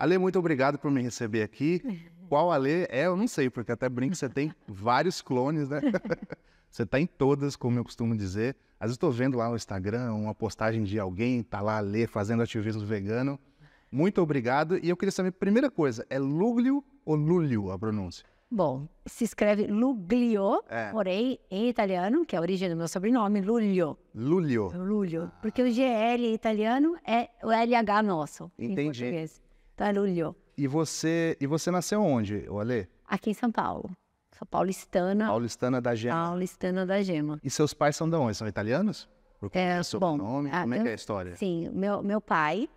Ale, muito obrigado por me receber aqui. Qual Ale é? Eu não sei, porque até brinco, você tem vários clones, né? Você tá em todas, como eu costumo dizer. Às vezes estou vendo lá no Instagram uma postagem de alguém, tá lá Ale fazendo ativismo vegano. Muito obrigado. E eu queria saber, primeira coisa, é Lúglio ou Lúlio a pronúncia? Bom, se escreve Luglio, porém em italiano, que é a origem do meu sobrenome, Lulio. Lúlio. Lulio, porque o GL em italiano é o LH nosso, em Entendi. português. Então é Lulio. E você nasceu onde, Ale? Aqui em São Paulo. Sou paulistana. Paulistana da Gema. Paulistana da Gema. E seus pais são de onde? São italianos? Por conta do sobrenome? Como é que é a história? Sim, meu pai,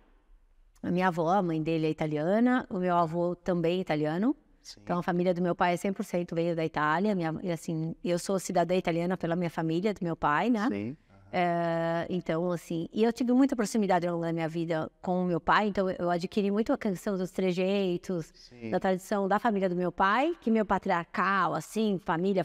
a minha avó, a mãe dele é italiana, o meu avô também é italiano. Sim. Então a família do meu pai é 100% veio da Itália. Assim, eu sou cidadã italiana pela minha família, do meu pai, né? Sim. Então, assim, e eu tive muita proximidade ao longo da minha vida com o meu pai, então eu adquiri muito a questão dos trejeitos, Sim. da tradição da família do meu pai, que meu patriarcal, assim, família.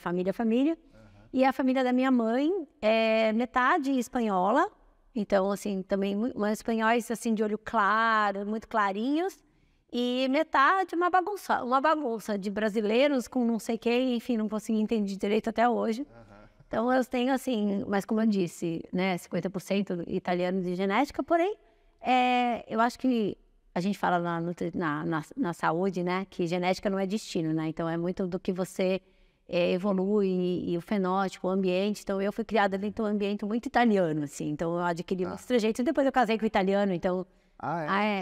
E a família da minha mãe é metade espanhola, então, assim, também espanhóis, assim, de olho claro, muito clarinhos, e metade uma bagunça de brasileiros com não sei quem, enfim, não consegui entender direito até hoje. Então, eu tenho, assim, mas como eu disse, né, 50% italiano de genética, porém, eu acho que a gente fala na saúde, né, que genética não é destino, né, então é muito do que você evolui e o fenótipo, o ambiente. Então, eu fui criada dentro de um ambiente muito italiano, assim, então eu adquiri muitos trejeitos, depois eu casei com o italiano, então...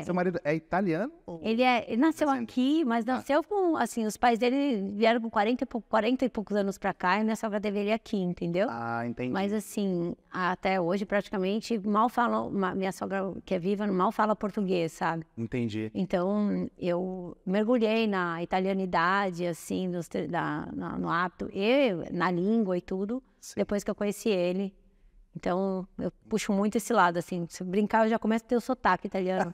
Seu marido é italiano? Ele nasceu aqui, mas nasceu com, assim, os pais dele vieram com 40 e poucos anos pra cá, e minha sogra teve ele aqui, entendeu? Entendi. Mas, assim, até hoje, praticamente, mal fala, minha sogra, que é viva, mal fala português, sabe? Entendi. Então, eu mergulhei na italianidade, assim, no hábito, e na língua e tudo, depois que eu conheci ele. Então, eu puxo muito esse lado, assim, se brincar eu já começo a ter o sotaque italiano,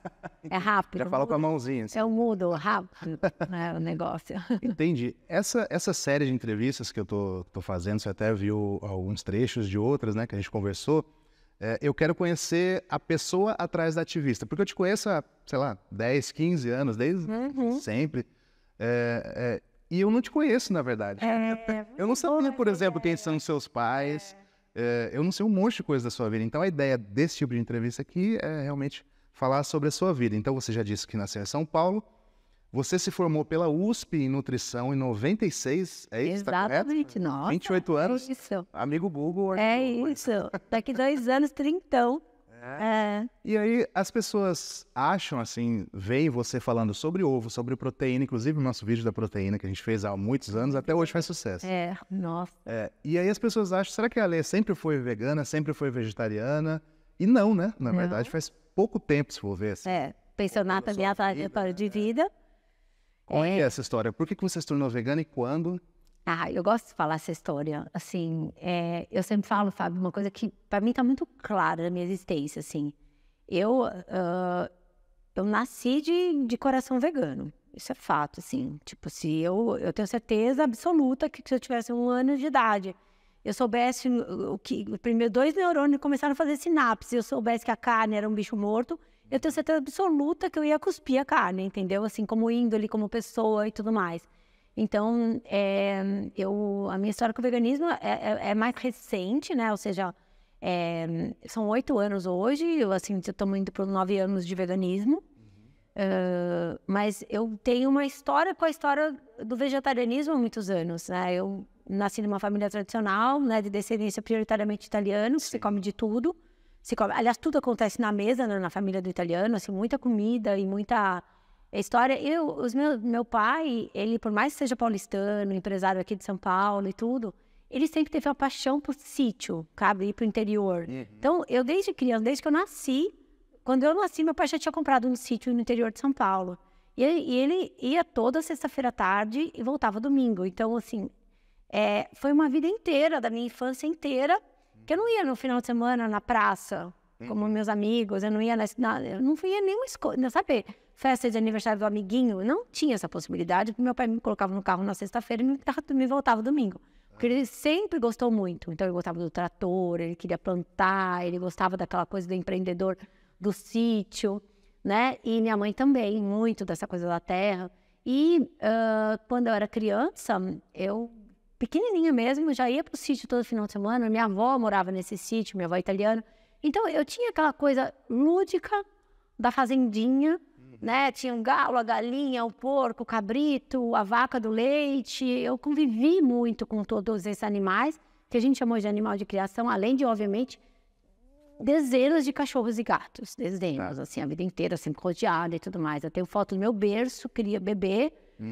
é rápido. Já fala com a mãozinha. Assim. Eu mudo rápido, né, o negócio. Entendi. Essa série de entrevistas que eu tô fazendo, você até viu alguns trechos de outras, né, que a gente conversou, eu quero conhecer a pessoa atrás da ativista, porque eu te conheço há, sei lá, 10, 15 anos, desde sempre, e eu não te conheço, na verdade. Eu não sabia, por exemplo, quem são seus pais... eu não sei um monte de coisa da sua vida. Então, a ideia desse tipo de entrevista aqui é realmente falar sobre a sua vida. Então, você já disse que nasceu em São Paulo. Você se formou pela USP em nutrição em 96, é isso? Exatamente, Tá, nossa. 28 anos, é isso. amigo Google. É isso. Daqui 2 anos, 30. E aí, as pessoas acham, assim, veem você falando sobre ovo, sobre proteína, inclusive o nosso vídeo da proteína que a gente fez há muitos anos, até hoje faz sucesso. Nossa. E aí as pessoas acham, será que a Ale sempre foi vegana, sempre foi vegetariana? E não, né? Na verdade, faz pouco tempo, se for ver. Assim, pensionato é minha trajetória de vida. Qual é essa história? Por que você se tornou vegana e quando? Eu gosto de falar essa história, assim, eu sempre falo, Fábio, uma coisa que para mim tá muito clara na minha existência, assim, eu nasci de coração vegano, isso é fato, assim, tipo, se eu tenho certeza absoluta que se eu tivesse 1 ano de idade, eu soubesse os primeiros 2 neurônios começaram a fazer sinapse, eu soubesse que a carne era um bicho morto, eu tenho certeza absoluta que eu ia cuspir a carne, entendeu? Assim, como índole, como pessoa e tudo mais. Então, a minha história com o veganismo é mais recente, né? Ou seja, são 8 anos hoje, estamos indo para 9 anos de veganismo. Mas eu tenho uma história com a história do vegetarianismo há muitos anos, né? Eu nasci numa família tradicional, né, de descendência prioritariamente italiana, se come de tudo. Aliás, tudo acontece na mesa, né, na família do italiano, assim, muita comida e muita... história, meu pai, ele por mais que seja paulistano, empresário aqui de São Paulo e tudo, ele sempre teve uma paixão por sítio, cabe, ir pro interior. Então, eu desde criança, desde que eu nasci, quando eu nasci, meu pai já tinha comprado um sítio no interior de São Paulo. E ele ia toda sexta-feira à tarde e voltava domingo. Então, assim, foi uma vida inteira, da minha infância inteira, que eu não ia no final de semana na praça, como meus amigos, eu não ia eu não ia nenhuma escola, sabe? Festa de aniversário do amiguinho, não tinha essa possibilidade, porque meu pai me colocava no carro na sexta-feira e me voltava domingo. Porque ele sempre gostou muito, então ele gostava do trator, ele queria plantar, ele gostava daquela coisa do empreendedor, do sítio. né? E minha mãe também, muito dessa coisa da terra. E quando eu era criança, eu, pequenininha mesmo, já ia pro sítio todo final de semana. Minha avó morava nesse sítio, minha avó italiana. Então, eu tinha aquela coisa lúdica da fazendinha, né? Tinha um galo, a galinha, o porco, o cabrito, a vaca do leite. Eu convivi muito com todos esses animais, que a gente chamou de animal de criação, além de, obviamente, dezenas de cachorros e gatos, dezenas, assim, a vida inteira, sempre rodeada e tudo mais. Eu tenho foto do meu berço, queria bebê,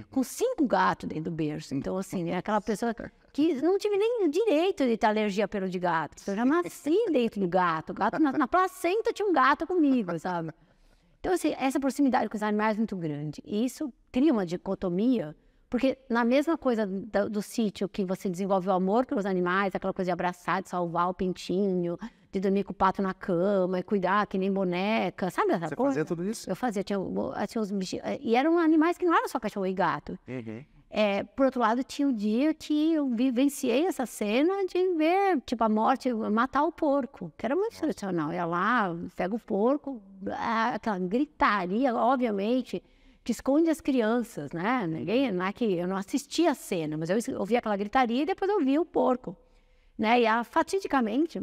com 5 gatos dentro do berço. Então, assim, é aquela pessoa que não tive nem direito de ter alergia a pelo de gato. Eu já nasci dentro do gato. O gato na placenta tinha um gato comigo, sabe? Então, assim, essa proximidade com os animais é muito grande. E isso cria uma dicotomia, porque na mesma coisa do sítio que você desenvolve o amor pelos animais, aquela coisa de abraçar, de salvar o pintinho, de dormir com o pato na cama, e cuidar que nem boneca, sabe essa Você coisa? fazia tudo isso? Eu fazia, tinha uns bichinhos, e eram animais que não eram só cachorro e gato. Por outro lado, tinha um dia que eu vivenciei essa cena de ver, tipo, a morte, matar o porco, que era muito tradicional. Ia lá, pega o porco, aquela gritaria, obviamente, que esconde as crianças, né? Ninguém, não é que eu não assistia a cena, mas eu ouvia aquela gritaria e depois eu via o porco, né? E fatidicamente,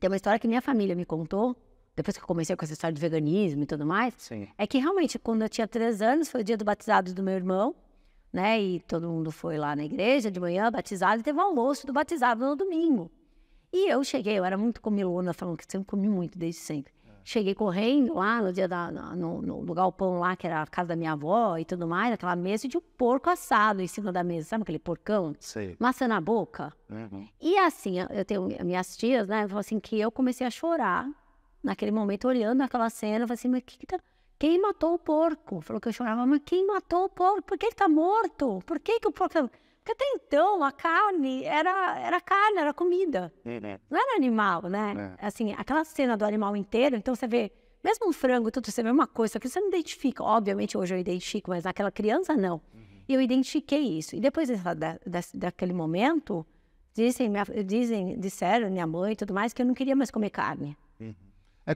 tem uma história que minha família me contou, depois que eu comecei com essa história de veganismo e tudo mais, é que realmente, quando eu tinha 3 anos, foi o dia do batizado do meu irmão, né? E todo mundo foi lá na igreja de manhã, batizado, e teve o almoço do batizado no domingo. E eu cheguei, eu era muito comilona, falando que sempre comi muito, desde sempre. Cheguei correndo lá no dia no galpão lá, que era a casa da minha avó e tudo mais, aquela mesa de um porco assado em cima da mesa, sabe aquele porcão? Maçã na boca. E assim, eu tenho minhas tias, né, falaram assim, que eu comecei a chorar naquele momento, olhando aquela cena, eu falei assim, mas quem matou o porco? Falou que eu chorava, mas quem matou o porco? Por que ele tá morto? Por que o porco... Porque até então a carne era carne, era comida. Não era animal, né? Assim, aquela cena do animal inteiro, então você vê, mesmo um frango, tudo, você vê uma coisa que você não identifica. Obviamente hoje eu identifico, mas naquela criança não. E eu identifiquei isso. E depois daquele momento, disseram, minha mãe e tudo mais, que eu não queria mais comer carne.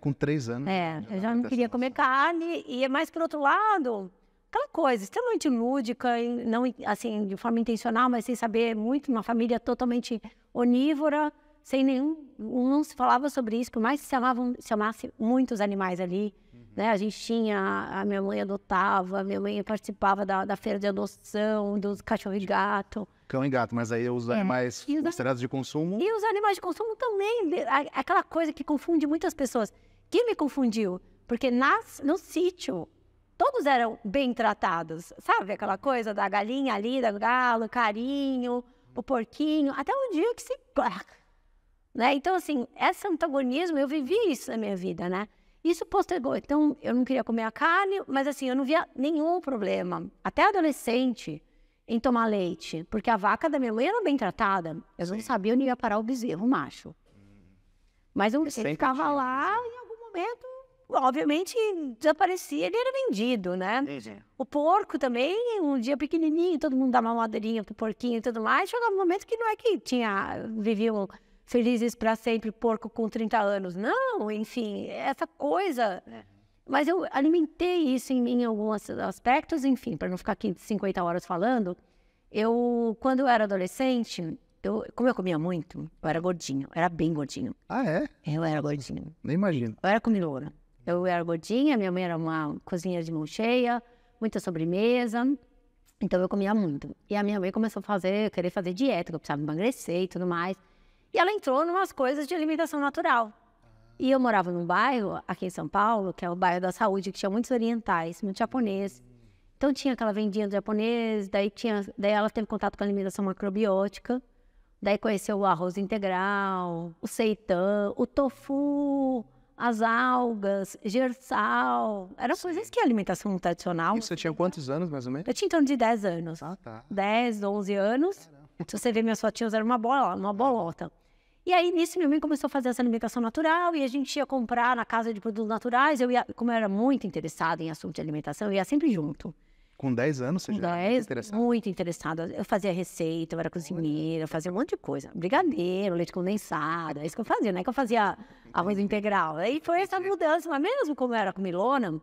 Com 3 anos. Eu já não queria comer carne. E mais por outro lado... Aquela coisa, extremamente lúdica, não assim, de forma intencional, mas sem saber muito, uma família totalmente onívora, sem não se falava sobre isso, por mais que se amasse muitos animais ali, né? A gente tinha, a minha mãe adotava, a minha mãe participava da feira de adoção, dos cachorro e gato. Cão e gato, mas aí os animais considerados de consumo... E os animais de consumo também, aquela coisa que confunde muitas pessoas. Que me confundiu? Porque no sítio... Todos eram bem tratados, sabe? Aquela coisa da galinha ali, do galo, carinho, o porquinho, até um dia que se... né? Então, assim, esse antagonismo, eu vivi isso na minha vida, né? Isso postergou. Então, eu não queria comer a carne, mas assim, eu não via nenhum problema, até adolescente, em tomar leite. Porque a vaca da minha mãe era bem tratada. Eu não sabia onde ia parar o bezerro, o macho. Mas ele ficava lá e em algum momento... Obviamente, desaparecia, ele era vendido, né? O porco também, um dia pequenininho, todo mundo dá uma madeirinha pro porquinho e tudo mais. Chegava um momento que não é que viviam felizes para sempre, porco com 30 anos. Não, enfim, essa coisa. Mas eu alimentei isso em mim em alguns aspectos, enfim, para não ficar aqui 50 horas falando. Quando eu era adolescente, como eu comia muito, eu era gordinho, eu era bem gordinho. Ah, é? Eu era gordinho. Nem imagino. Eu era comilona. Eu era gordinha, minha mãe era uma cozinheira de mão cheia, muita sobremesa, então eu comia muito. E a minha mãe começou a querer fazer dieta, que eu precisava emagrecer e tudo mais. E ela entrou em umas coisas de alimentação natural. E eu morava num bairro, aqui em São Paulo, que é o bairro da Saúde, que tinha muitos orientais, muito japonês. Então tinha aquela vendinha do japonês, daí ela teve contato com a alimentação macrobiótica, daí conheceu o arroz integral, o seitan, o tofu... as algas, gersal, eram coisas que a alimentação tradicional... E você tinha quantos anos, mais ou menos? Eu tinha em torno de 10 anos. Ah, tá. 10, 11 anos. Caramba. Se você ver minhas fotinhas, era uma bolota. E aí, nisso, minha mãe começou a fazer essa alimentação natural e a gente ia comprar na casa de produtos naturais. Como eu era muito interessada em assunto de alimentação, eu ia sempre junto. Com 10 anos você já era muito interessada. Eu fazia receita, eu era cozinheira, eu fazia um monte de coisa. Brigadeiro, leite condensado, é isso que eu fazia, não é que eu fazia arroz integral. Aí foi essa mudança, mas mesmo como eu era comilona,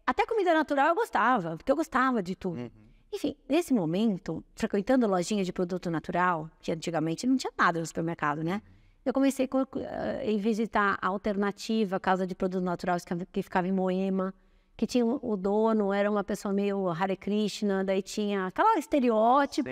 Até comida natural eu gostava, porque eu gostava de tudo. Enfim, nesse momento, frequentando lojinhas de produto natural, que antigamente não tinha nada no supermercado, né? Eu comecei a visitar a Alternativa, casa de produtos naturais que ficava em Moema, que tinha o dono, era uma pessoa meio Hare Krishna, daí tinha aquele estereótipo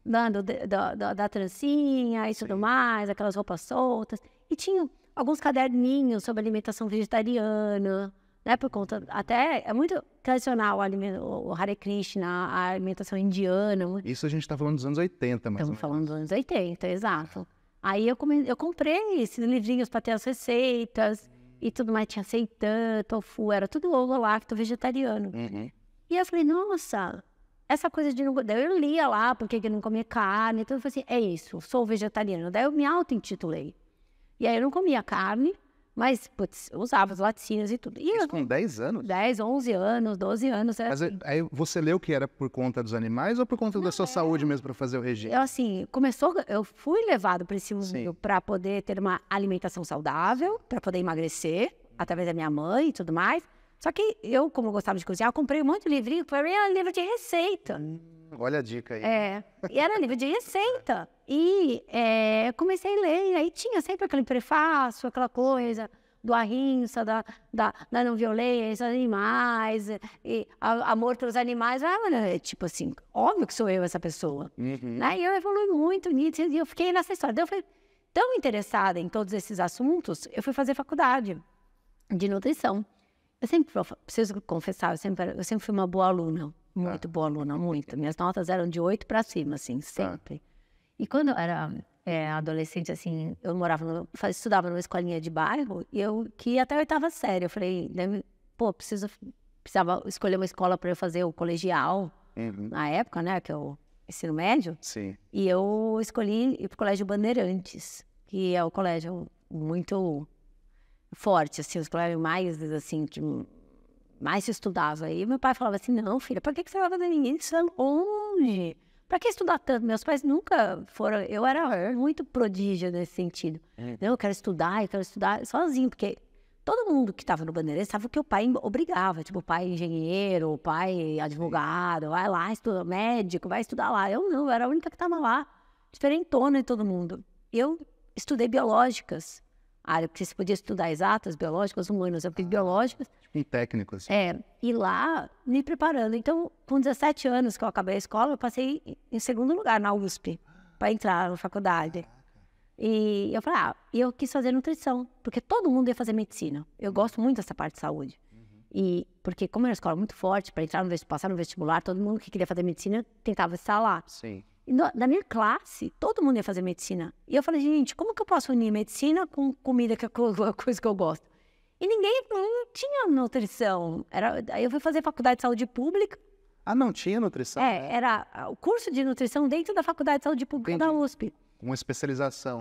da trancinha e tudo mais, aquelas roupas soltas. E tinha alguns caderninhos sobre alimentação vegetariana, né? Por conta, até é muito tradicional o Hare Krishna, a alimentação indiana. Isso a gente está falando dos anos 80, mas. Estamos falando dos anos 80, exato. Aí eu comprei esses livrinhos para ter as receitas e tudo mais. Tinha seitã, tofu, era tudo ovo-lacto vegetariano. E eu falei, nossa, essa coisa de não... Daí eu lia lá porque eu não comia carne. Então eu falei assim, é isso, sou vegetariana. Daí eu me auto-intitulei. E aí eu não comia carne, mas, putz, eu usava as laticínias e tudo. Isso com 10 anos? 10, 11 anos, 12 anos. Mas assim. aí você leu que era por conta dos animais ou por conta da sua saúde mesmo para fazer o regime? Eu fui levado para esse mundo para poder ter uma alimentação saudável, para poder emagrecer, através da minha mãe e tudo mais. Só que eu, como eu gostava de cozinhar, eu comprei um monte de livrinho, para mim era livro de receita. Olha a dica aí. E era livro de receita. E comecei a ler, e aí tinha sempre aquele prefácio, aquela coisa do ahimsa, da não violência, animais, e amor pelos animais. Tipo assim, óbvio que sou eu essa pessoa. Né? E eu evolui muito nisso, e eu fiquei nessa história. Então, eu fui tão interessada em todos esses assuntos, eu fui fazer faculdade de nutrição. Eu sempre, preciso confessar, eu sempre fui uma boa aluna. Muito boa aluna, muito. Minhas notas eram de 8 para cima, assim, sempre. E quando eu era adolescente, assim, eu estudava numa escolinha de bairro, e eu que ia até a 8ª série. Eu falei, precisava escolher uma escola para eu fazer o colegial, na época, né, que é o ensino médio. Sim. E eu escolhi ir para o Colégio Bandeirantes, que é o colégio muito forte, assim, os colégios mais, assim, que mais se estudava. E meu pai falava assim, não, filha, para que você vai fazer isso? É longe. Para que estudar tanto? Meus pais nunca foram... Eu era muito prodígio nesse sentido. Não, eu quero estudar sozinho, porque todo mundo que estava no Bandeirantes sabe que o pai obrigava. Tipo, o pai engenheiro, o pai advogado, vai lá, estuda, médico, vai estudar lá. Eu não, eu era a única que estava lá, diferentona de todo mundo. Eu estudei biológicas, área, porque você podia estudar exatas, biológicas, humanas. Eu fiz biológicas. Tipo um técnico, assim. E lá, me preparando. Então, com 17 anos que eu acabei a escola, eu passei em segundo lugar na USP, para entrar na faculdade. E eu falei, eu quis fazer nutrição, porque todo mundo ia fazer medicina. Eu gosto muito dessa parte de saúde. E porque, como era uma escola muito forte, para entrar passar no vestibular, todo mundo que queria fazer medicina tentava estar lá. Sim. E na minha classe, todo mundo ia fazer medicina. E eu falei, gente, como que eu posso unir medicina com comida, que é a coisa que eu gosto? E não tinha nutrição. Aí eu fui fazer faculdade de saúde pública. Não tinha nutrição? Era o curso de nutrição dentro da faculdade de saúde pública da USP. Uma especialização.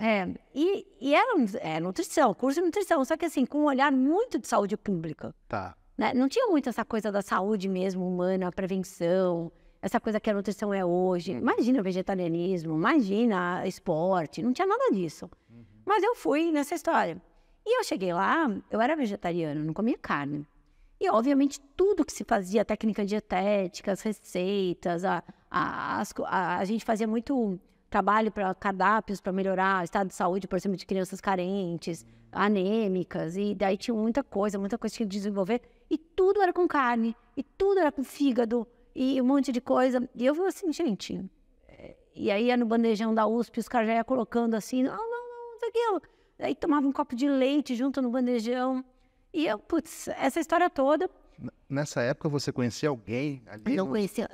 E era nutrição, curso de nutrição. Só que assim, com um olhar muito de saúde pública. Tá. Né? Não tinha muito essa coisa da saúde mesmo, humana, a prevenção. Essa coisa que a nutrição é hoje. Imagina vegetarianismo, imagina esporte, não tinha nada disso. Mas eu fui nessa história. E eu cheguei lá, eu era vegetariana, não comia carne. E, obviamente, tudo que se fazia, técnica dietética, as receitas, a gente fazia muito trabalho para cardápios, para melhorar o estado de saúde, por exemplo, de crianças carentes, anêmicas, e daí tinha muita coisa que tinha que desenvolver. E tudo era com carne, e tudo era com fígado, e um monte de coisa. E eu falei assim, gente... E aí ia no bandejão da USP, os caras já iam colocando assim, não sei aquilo. Aí tomava um copo de leite junto no bandejão. E eu, essa história toda... Nessa época você conhecia alguém ali? Eu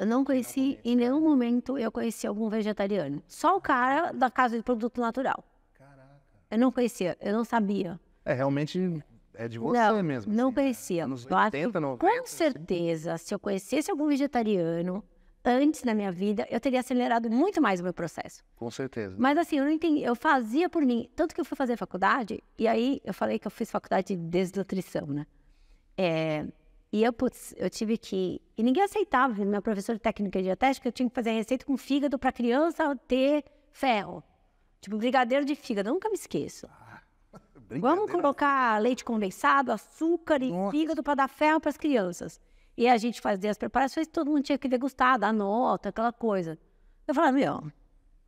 não conheci, em nenhum momento eu conheci algum vegetariano. Só o cara da casa de produto natural. Caraca. Eu não conhecia, eu não sabia. Realmente é de você mesmo. Não assim, conhecia. Anos 80, 90, com certeza, se eu conhecesse algum vegetariano... Antes na minha vida, eu teria acelerado muito mais o meu processo. Com certeza. Mas assim, eu não entendi, eu fazia por mim. Tanto que eu fui fazer faculdade, e aí eu falei que eu fiz faculdade de desnutrição, né? E eu tive que... E ninguém aceitava, minha professora de técnica dietética, eu tinha que fazer receita com fígado para criança ter ferro. Tipo, brigadeiro de fígado, eu nunca me esqueço. Vamos colocar leite condensado, açúcar e fígado para dar ferro para as crianças. E a gente fazia as preparações, todo mundo tinha que degustar, dar nota, aquela coisa. Eu falava,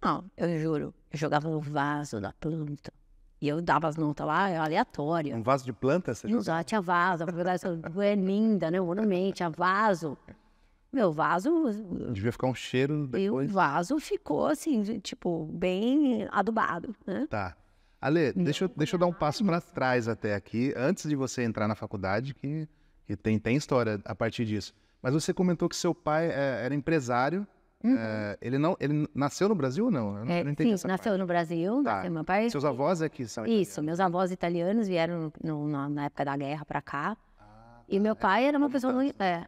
não, eu juro, eu jogava no vaso da planta. E eu dava as notas lá, aleatória. Um vaso de planta? Exato, tinha vaso, a verdade é linda, né? Monumente, tinha vaso. Meu vaso... Devia ficar um cheiro depois. E o vaso ficou, assim, tipo, bem adubado, né? Tá. Ale, deixa eu dar um passo para trás até aqui, antes de você entrar na faculdade, que tem história a partir disso. Mas você comentou que seu pai era empresário. Ele nasceu no Brasil ou não? Eu não entendi essa nasceu parte. no Brasil, Tá. nasceu meu pai. Seus avós é que são Isso, meus avós italianos vieram na época da guerra para cá. E meu pai era uma pessoa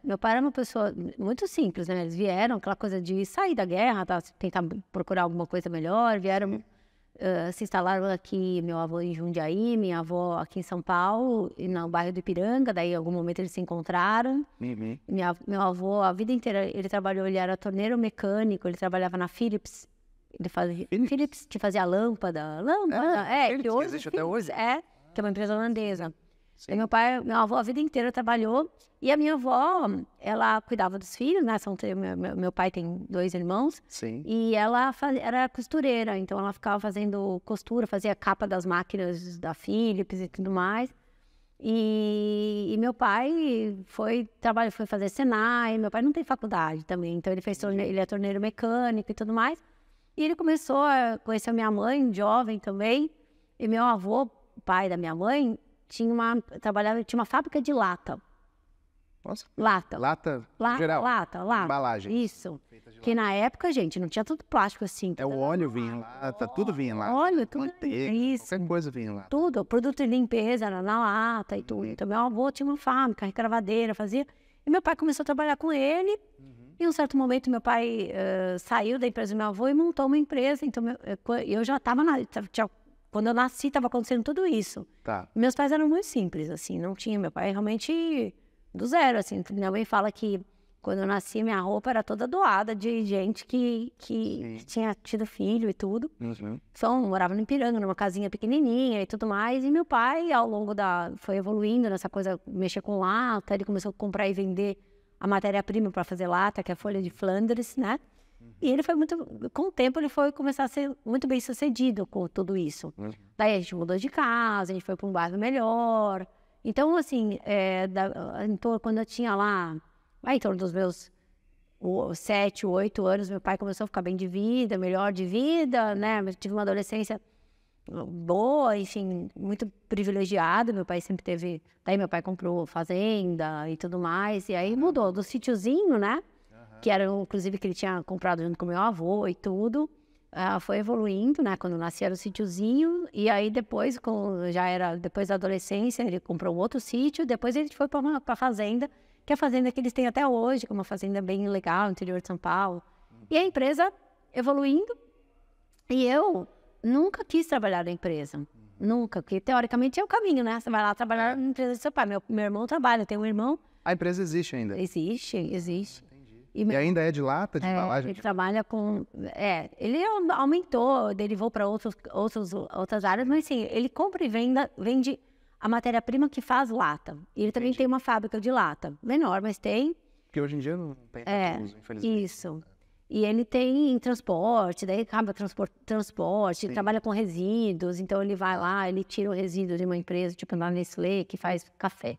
meu pai era uma pessoa muito simples, né? Eles vieram, aquela coisa de sair da guerra, tentar procurar alguma coisa melhor, vieram se instalaram aqui, meu avô em Jundiaí, minha avó aqui em São Paulo, e no bairro do Ipiranga, daí em algum momento eles se encontraram. Meu avô, a vida inteira, ele trabalhou, ele era torneiro mecânico, ele trabalhava na Philips. Ele fazia Philips, que fazia lâmpada, que hoje existe até hoje. Que é uma empresa holandesa. E meu avô a vida inteira trabalhou, e a minha avó, ela cuidava dos filhos, né? Meu pai tem 2 irmãos. Sim. E ela era costureira, então ela ficava fazendo costura, fazia capa das máquinas da Philips e tudo mais. E meu pai foi fazer Senai. Meu pai não tem faculdade também, então ele é torneiro mecânico e tudo mais. E ele começou a conhecer a minha mãe, jovem também. E meu avô, pai da minha mãe, tinha uma fábrica de lata. Nossa. Lata. Geral. Lata. Embalagem. Isso. Que na época, gente, não tinha tudo plástico assim. O óleo vinha em lata, tudo vinha em lata. Óleo, tudo. Manteiga, Isso. qualquer coisa vinha em lata. Tudo. Produto de limpeza era na lata e tudo. Então, meu avô tinha uma fábrica, recravadeira, fazia. E meu pai começou a trabalhar com ele. Em um certo momento, meu pai saiu da empresa do meu avô e montou uma empresa. Então, eu já estava quando eu nasci, estava acontecendo tudo isso. Tá. Meus pais eram muito simples, assim, não tinha. Meu pai realmente do zero, assim. Minha mãe fala que quando eu nasci, minha roupa era toda doada de gente que tinha tido filho e tudo. Morava no Ipiranga, numa casinha pequenininha e tudo mais. E meu pai, ao longo foi evoluindo nessa coisa, mexer com lata. Ele começou a comprar e vender a matéria-prima para fazer lata, que é a folha de Flandres, né? E ele foi com o tempo, ele foi começar a ser muito bem sucedido com tudo isso. Daí a gente mudou de casa, a gente foi para um bairro melhor. Então, assim, quando eu tinha lá, em torno dos meus 7, 8 anos, meu pai começou a ficar bem de vida, melhor de vida, né? Eu tive uma adolescência boa, enfim, muito privilegiada. Meu pai sempre teve... Daí meu pai comprou fazenda e tudo mais. E aí mudou do sítiozinho, né? Que era, inclusive, que ele tinha comprado junto com meu avô e tudo. Foi evoluindo, né? Quando eu nasci era o sítiozinho. E aí depois, depois da adolescência, ele comprou um outro sítio. Depois ele foi para a fazenda, que é a fazenda que eles têm até hoje, que é uma fazenda bem legal, no interior de São Paulo. E a empresa evoluindo. E eu nunca quis trabalhar na empresa. Nunca, porque teoricamente é o caminho, né? Você vai lá trabalhar na empresa do seu pai. Meu irmão trabalha, eu tenho um irmão. A empresa existe ainda? Existe. E ainda é de lata, de embalagem? Ele trabalha com... ele aumentou, derivou para outras áreas, mas sim, ele compra e vende a matéria-prima que faz lata. E ele também tem uma fábrica de lata, menor, mas tem. Porque hoje em dia não tem tanto uso, infelizmente. Isso. E ele tem transporte, daí acaba transporte, trabalha com resíduos, então ele vai lá, ele tira o resíduo de uma empresa, tipo na Nestlé, que faz café.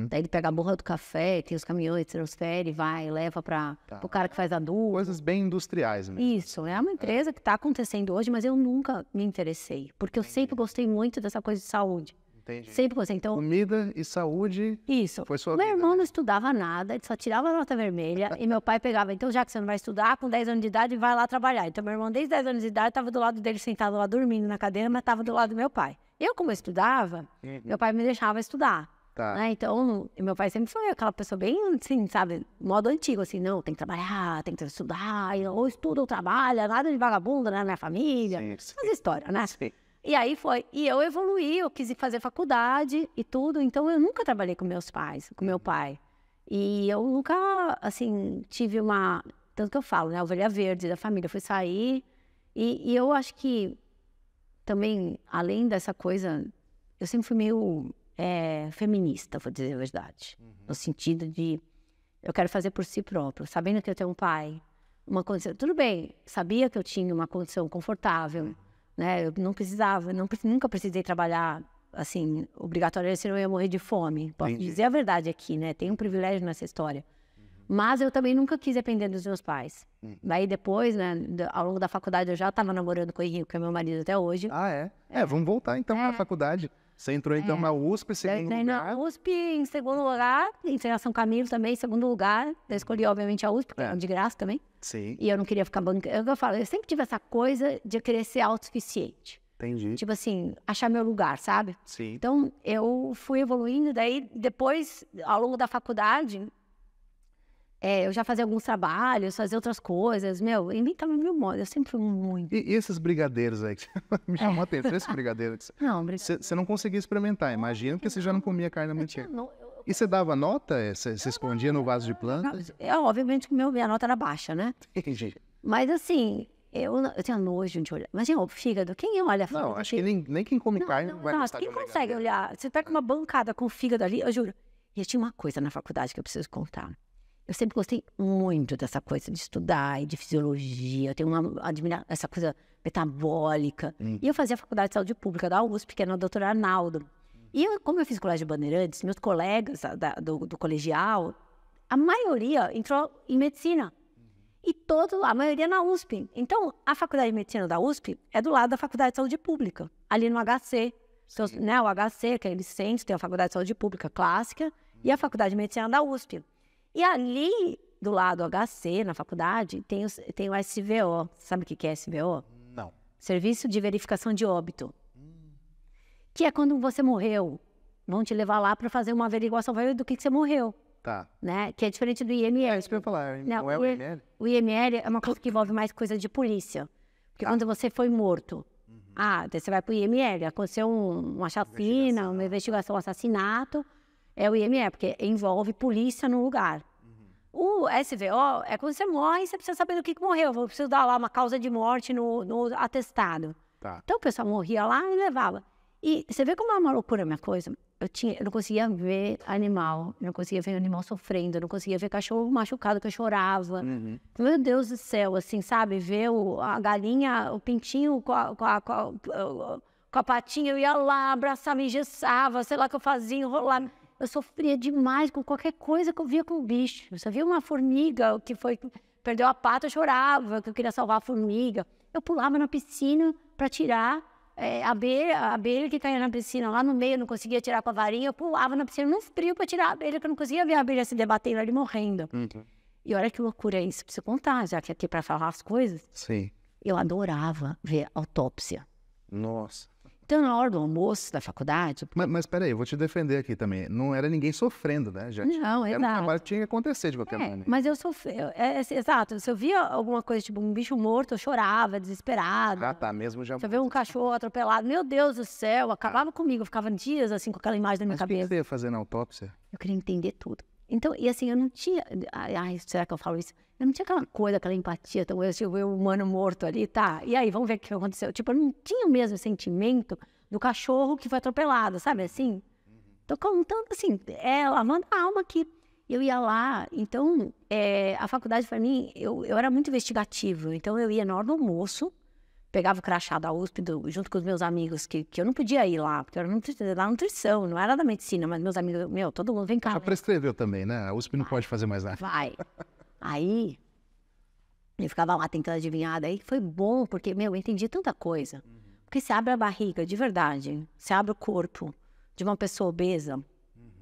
Daí ele pega a borra do café, tem os caminhões, transfere, vai, leva para o cara que faz adubo. Coisas bem industriais mesmo. Isso, é uma empresa que está acontecendo hoje, mas eu nunca me interessei, porque eu sempre gostei muito dessa coisa de saúde. Entendi. Sempre gostei, então... Comida e saúde. Isso. Foi sua Meu vida, irmão né? não estudava nada, ele só tirava nota vermelha, e meu pai pegava, então já que você não vai estudar, com 10 anos de idade, vai lá trabalhar. Então meu irmão, desde 10 anos de idade, estava do lado dele, sentado lá, dormindo na cadeira, mas estava do lado do meu pai. Eu, como eu estudava, meu pai me deixava estudar. Tá. Né? Então, meu pai sempre foi aquela pessoa bem, assim, sabe, modo antigo, assim, não, tem que trabalhar, tem que estudar, ou estuda ou trabalha, nada de vagabundo, né, na minha família, essas histórias, né? Sim. E aí foi, e eu evoluí, eu quis fazer faculdade e tudo, então eu nunca trabalhei com meus pais, com meu pai. E eu nunca, assim, tive tanto que eu falo, né, a ovelha verde da família, eu fui sair, e eu acho que também, além dessa coisa... eu sempre fui meio feminista, vou dizer a verdade. No sentido de, eu quero fazer por si próprio, sabendo que eu tenho um pai, uma condição... Tudo bem, sabia que eu tinha uma condição confortável, né? Eu não precisava, nunca precisei trabalhar, assim, obrigatoriamente, senão eu ia morrer de fome. Posso dizer a verdade aqui, né? Tem um privilégio nessa história. Mas eu também nunca quis depender dos meus pais. Daí depois, né, ao longo da faculdade, eu já estava namorando com o Henrique, que é meu marido até hoje. Ah, é? Vamos voltar então para a faculdade. Você entrou então na USP, segundo lugar. Na USP, em segundo lugar, em São Camilo também, em segundo lugar. Eu escolhi, obviamente, a USP, porque é de graça também. Sim. E eu não queria ficar bancando. Eu sempre tive essa coisa de querer ser autossuficiente. Entendi. Tipo assim, achar meu lugar, sabe? Sim. Então, eu fui evoluindo, daí depois, ao longo da faculdade... eu já fazia alguns trabalhos, fazia outras coisas, inventava mil modos, eu sempre fui muito... E esses brigadeiros aí, que me chamou a atenção, esses brigadeiros. Não, Você não conseguia experimentar, imagino, porque você já não comia carne há muito tempo. E você dava nota? Você escondia no vaso de plantas? Obviamente que minha nota era baixa, né? Entendi. Mas assim, eu tinha nojo de olhar. Imagina, o fígado, quem olha fígado? Não, acho que nem quem come carne vai gostar de quem um consegue brigadeiro. olhar? Você pega uma bancada com fígado ali, eu juro. E eu tinha uma coisa na faculdade que eu preciso contar. Eu sempre gostei muito dessa coisa de estudar e de fisiologia. Eu tenho essa coisa metabólica. E eu fazia a faculdade de saúde pública da USP, que era na doutora Arnaldo. E como eu fiz colégio Bandeirantes, meus colegas do colegial, a maioria entrou em medicina. E a maioria na USP. Então, a faculdade de medicina da USP é do lado da faculdade de saúde pública, ali no HC. Então, né, o HC, que é eles centro, tem a faculdade de saúde pública clássica e a faculdade de medicina da USP. E ali, do lado do HC, na faculdade, tem o SVO. Sabe o que é SVO? Não. Serviço de Verificação de Óbito. Que é quando você morreu. Vão te levar lá para fazer uma averiguação do que você morreu. Tá. Né? Que é diferente do IML. Isso que eu ia falar, Não é o IML? O IML é uma coisa que envolve mais coisa de polícia. Porque quando você foi morto, daí você vai para o IML. Aconteceu uma chacina, uma investigação, um assassinato. É o IML, porque envolve polícia no lugar. O SVO é quando você morre e você precisa saber do que morreu. Eu preciso dar lá uma causa de morte no atestado. Tá. Então o pessoal morria lá e levava. E você vê como é uma loucura a minha coisa? Eu não conseguia ver animal, eu não conseguia ver animal sofrendo, eu não conseguia ver cachorro machucado que eu chorava. Meu Deus do céu, assim, sabe? Ver a galinha, o pintinho com a patinha, eu ia lá, abraçava, me engessava, sei lá o que eu fazia, enrolava. Eu sofria demais com qualquer coisa que eu via com o bicho. Eu só via uma formiga perdeu a pata, eu chorava, que eu queria salvar a formiga. Eu pulava na piscina para tirar a abelha que caía na piscina lá no meio, eu não conseguia tirar com a varinha, eu pulava na piscina no frio para tirar a abelha, que eu não conseguia ver a abelha se debatendo ali morrendo. E olha que loucura é isso, preciso contar, já que aqui para falar as coisas. Sim. Eu adorava ver autópsia. Nossa. Então, na hora do almoço da faculdade... Mas peraí, eu vou te defender aqui também. Não era ninguém sofrendo, né? Não, era exato. um trabalho que tinha que acontecer de qualquer maneira. Mas eu sofri... exato. Se eu via alguma coisa, tipo um bicho morto, eu chorava, desesperada. Ah, tá. Mesmo já... Se eu via um cachorro atropelado, meu Deus do céu, acabava comigo. Eu ficava dias, assim, com aquela imagem na minha cabeça. Mas o que você ia fazer na autópsia? Eu queria entender tudo. Então, e assim, eu não tinha... Ai, será que eu falo isso? Eu não tinha aquela coisa, aquela empatia. Então, eu vi o humano morto ali, tá? E aí, vamos ver o que aconteceu. Tipo, eu não tinha o mesmo sentimento do cachorro que foi atropelado, sabe assim? Tô contando assim, lavando a alma aqui. Eu ia lá, então, a faculdade para mim, eu era muito investigativa. Então, eu ia na hora do almoço, pegava o crachá da USP junto com os meus amigos, que eu não podia ir lá, porque eu era da nutrição, não era da medicina, mas meus amigos, todo mundo vem cá. Já prescreveu também, né? A USP não pode fazer mais nada. Vai. Aí, eu ficava lá tentando adivinhar, daí foi bom, porque, eu entendi tanta coisa. Porque você abre a barriga, de verdade, você abre o corpo de uma pessoa obesa,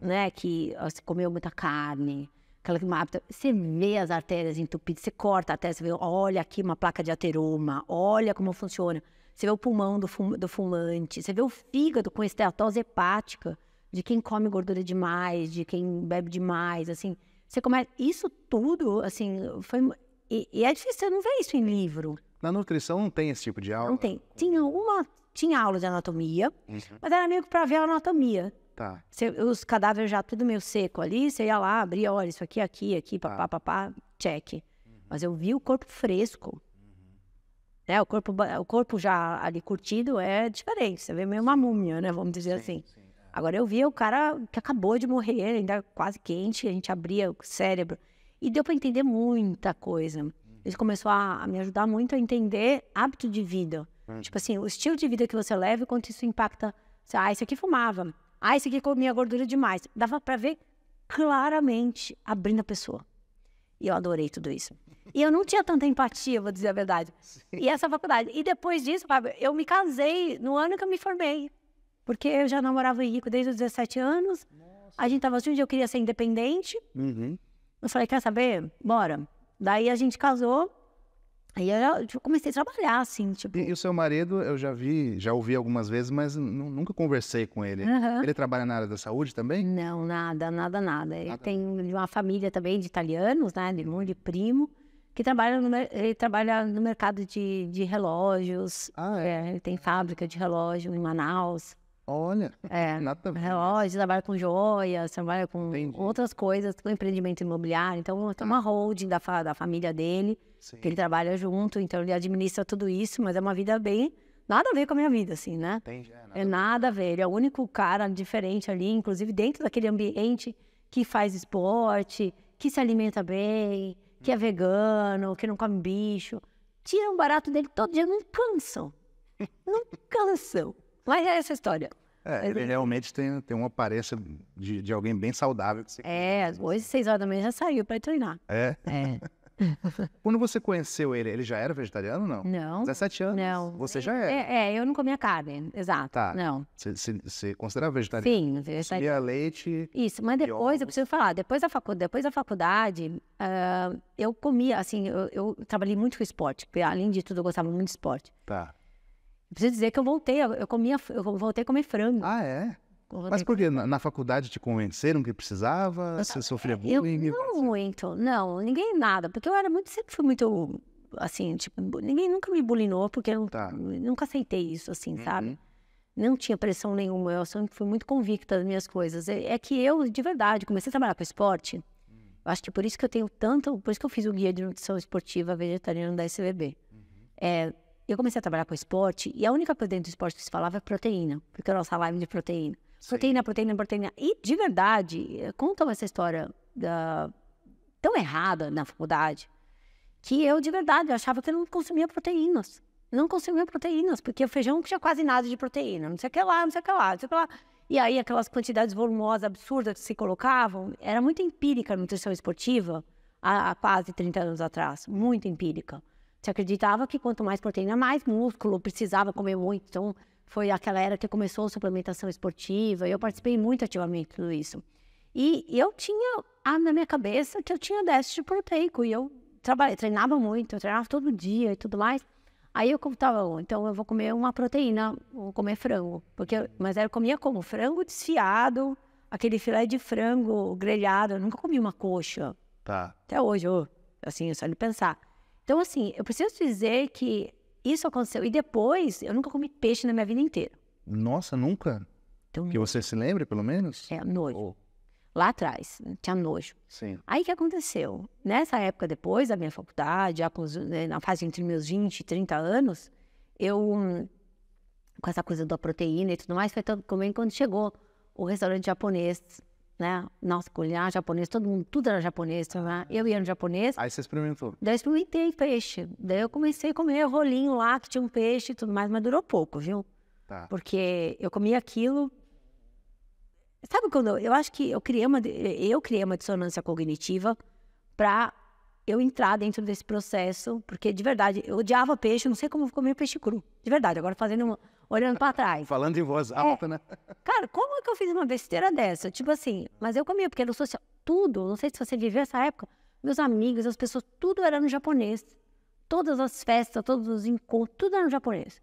né, que comeu muita carne, aquela que você vê as artérias entupidas, você corta a artéria, você vê, olha aqui uma placa de ateroma, olha como funciona. Você vê o pulmão do fumante, você vê o fígado com esteatose hepática, de quem come gordura demais, de quem bebe demais, assim. Você começa, isso tudo, assim, foi... E é difícil, você não vê isso em livro. Na nutrição não tem esse tipo de aula? Não tem. Tinha aula de anatomia, mas era meio que para ver a anatomia. Tá. Os cadáveres já tudo meio seco ali, você ia lá, abria, olha, isso aqui, papá, check. Mas eu vi o corpo fresco. né? O corpo já ali curtido é diferente. Você vê meio uma múmia, né? Vamos dizer assim. Sim. Agora eu via o cara que acabou de morrer, ainda quase quente, a gente abria o cérebro. E deu para entender muita coisa. Isso começou a me ajudar muito a entender hábito de vida. Tipo assim, o estilo de vida que você leva e quanto isso impacta. Esse aqui fumava. Esse aqui comia gordura demais. Dava para ver claramente abrindo a pessoa. E eu adorei tudo isso. E eu não tinha tanta empatia, vou dizer a verdade. Sim. E essa faculdade. E depois disso, Fábio, eu me casei no ano que eu me formei. Porque eu já namorava o Henrico desde os 17 anos. Nossa. A gente tava junto, eu queria ser independente. Eu falei, quer saber? Bora. Daí a gente casou. Aí eu comecei a trabalhar, assim, tipo... E o seu marido, eu já ouvi algumas vezes, mas nunca conversei com ele. Ele trabalha na área da saúde também? Não, nada. Ele tem uma família também de italianos, né? De irmão, de primo, que ele trabalha no mercado de relógios. Ele tem fábrica de relógio em Manaus. Olha, nada a ver. Relógios, trabalha com joias, trabalha com outras coisas, com empreendimento imobiliário. Então, tem uma holding da família dele, sim, que ele trabalha junto, então ele administra tudo isso, mas é uma vida bem... Nada a ver com a minha vida, assim, né? Nada a ver. Ele é o único cara diferente ali, inclusive dentro daquele ambiente que faz esporte, que se alimenta bem, que é vegano, que não come bicho. Tiram o barato dele todo dia, não cansam. Não cansam. Mas é essa história. Ele realmente tem uma aparência de alguém bem saudável. Hoje, 6 horas da manhã, já saiu para treinar. Quando você conheceu ele já era vegetariano ou não? Não. 17 anos? Não. Você já era? Eu não comia carne, exato. Tá. Não. Você considerava vegetariano? Sim, vegetariano. Comia leite? Isso, mas depois, eu preciso falar, depois da faculdade, eu comia, assim, eu trabalhei muito com esporte, porque além de tudo eu gostava muito de esporte. Tá. Preciso dizer que eu voltei a comer frango. É? Mas por quê? Na faculdade te convenceram que precisava? Você sofria bullying? Não muito, não, ninguém nada, porque sempre fui muito, assim, tipo, ninguém nunca me bulinou, porque eu nunca aceitei isso, assim, sabe? Não tinha pressão nenhuma, eu sempre fui muito convicta das minhas coisas. É que eu, de verdade, comecei a trabalhar com esporte, eu acho que por isso que eu tenho por isso que eu fiz o guia de nutrição esportiva vegetariana da SBB. Eu comecei a trabalhar com esporte e a única coisa dentro do esporte que se falava é proteína, porque a nossa live de proteína. Proteína. E, de verdade, contam essa história tão errada na faculdade, que eu, de verdade, achava que eu não consumia proteínas. Não consumia proteínas, porque o feijão não tinha quase nada de proteína, não sei o que lá. E aí, aquelas quantidades volumosas, absurdas que se colocavam, era muito empírica a nutrição esportiva, há quase 30 anos atrás, muito empírica. Você acreditava que quanto mais proteína, mais músculo, precisava comer muito. Então, foi aquela era que começou a suplementação esportiva. Eu participei muito ativamente de tudo isso. E eu tinha na minha cabeça que eu tinha déficit proteico. E eu treinava muito, eu treinava todo dia e tudo mais. Aí eu tava, então eu vou comer uma proteína, vou comer frango. Mas eu comia como? Frango desfiado, aquele filé de frango grelhado. Eu nunca comi uma coxa. Tá. Até hoje, assim, só de pensar. Então, assim, eu preciso dizer que isso aconteceu. E depois, eu nunca comi peixe na minha vida inteira. Nossa, nunca? Então, que você se lembre, pelo menos? Nojo. Lá atrás, tinha nojo. Sim. Aí, o que aconteceu? Nessa época, depois da minha faculdade, já na fase entre meus 20 e 30 anos, eu, com essa coisa da proteína e tudo mais, foi comendo quando chegou o restaurante japonês, né? Nossa, culinária japonês, todo mundo, tudo era japonês, né? Eu ia no japonês. Aí você experimentou? Daí eu experimentei peixe. Daí eu comecei a comer rolinho lá, que tinha um peixe e tudo mais, mas durou pouco, viu? Tá. Porque eu comia aquilo... Sabe quando... Eu acho que eu criei uma dissonância cognitiva pra eu entrar dentro desse processo, porque de verdade, eu odiava peixe, eu não sei como eu comia peixe cru. De verdade, agora olhando pra trás. Falando em voz alta, né? Cara, como é que eu fiz uma besteira dessa? Tipo assim, mas eu comia, porque no social, tudo, não sei se você viveu essa época, meus amigos, as pessoas, tudo era no japonês. Todas as festas, todos os encontros, tudo era no japonês.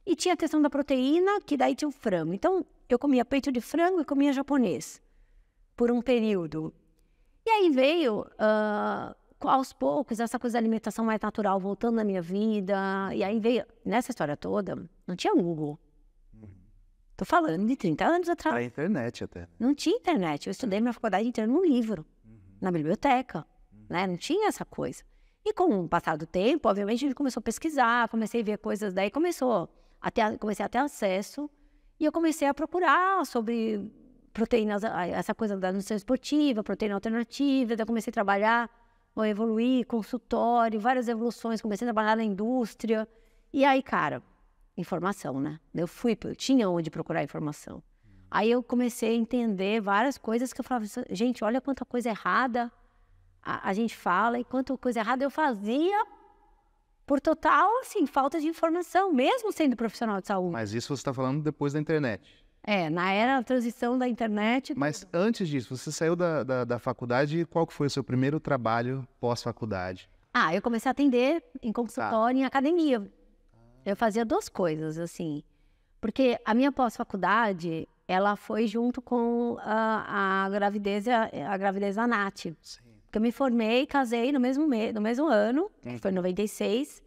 E tinha a questão da proteína, que daí tinha o frango. Então, eu comia peito de frango e comia japonês. Por um período. E aí veio, aos poucos, essa coisa da alimentação mais natural voltando na minha vida. E aí veio, nessa história toda, não tinha Google. Tô falando de 30 anos atrás. Era internet até. Não tinha internet. Eu estudei minha faculdade inteira num livro, na biblioteca. Né? Não tinha essa coisa. E com o passar do tempo, obviamente, a gente começou a pesquisar, comecei a ver coisas, daí comecei a ter acesso, e eu comecei a procurar sobre proteínas, essa coisa da nutrição esportiva, proteína alternativa, daí eu comecei a trabalhar, a evoluir, consultório, várias evoluções, comecei a trabalhar na indústria, e aí, cara, informação, né? Eu tinha onde procurar informação. Aí eu comecei a entender várias coisas que eu falava, gente, olha quanta coisa errada a gente fala e quanta coisa errada eu fazia por total, assim, falta de informação, mesmo sendo profissional de saúde. Mas isso você está falando depois da internet. Na era da transição da internet. Mas antes disso, você saiu da faculdade e qual que foi o seu primeiro trabalho pós-faculdade? Eu comecei a atender em consultório, em academia. Eu fazia 2 coisas, assim, porque a minha pós-faculdade, ela foi junto com a gravidez da Nath. Sim. Porque eu me formei, casei no mesmo ano, que foi em 96,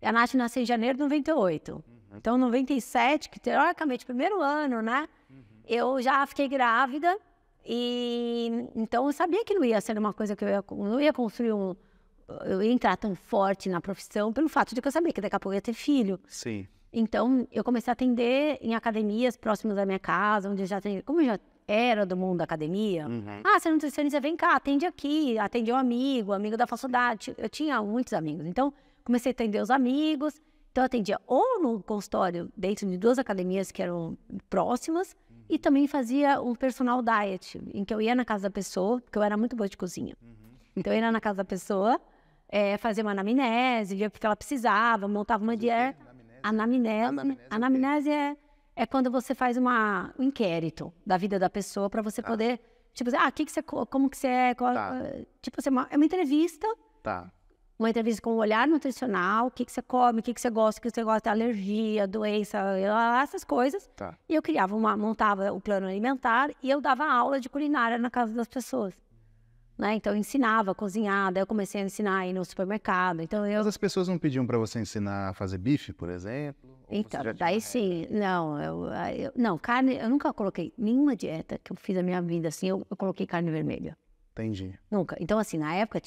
e a Nath nasceu em janeiro de 98. Então, em 97, que teoricamente, primeiro ano, né, eu já fiquei grávida, e então eu sabia que não ia ser uma coisa que não ia construir eu ia entrar tão forte na profissão pelo fato de que eu sabia que daqui a pouco eu ia ter filho. Sim. Então, eu comecei a atender em academias próximas da minha casa, onde eu já atendi. Como eu já era do mundo da academia, você é nutricionista, vem cá, atende aqui, atende um amigo da faculdade. Eu tinha muitos amigos. Então, comecei a atender os amigos. Então, eu atendia ou no consultório, dentro de 2 academias que eram próximas, e também fazia um personal diet, em que eu ia na casa da pessoa, porque eu era muito boa de cozinha. Então, eu ia na casa da pessoa, fazia uma anamnese, via o que ela precisava, montava uma dieta. Anamnese é quando você faz um inquérito da vida da pessoa para você poder, tipo, como que você é, tipo, é uma entrevista. Uma entrevista com um olhar nutricional, o que você come, o que você gosta, alergia, doença, essas coisas. E eu montava o plano alimentar e eu dava aula de culinária na casa das pessoas. Né? Então, eu ensinava a cozinhar, daí eu comecei a ensinar a ir no supermercado. Mas as pessoas não pediam para você ensinar a fazer bife, por exemplo? Então, daí sim. Não, carne, eu nunca coloquei nenhuma dieta que eu fiz na minha vida, assim, eu coloquei carne vermelha. Entendi. Nunca. Então, assim, na época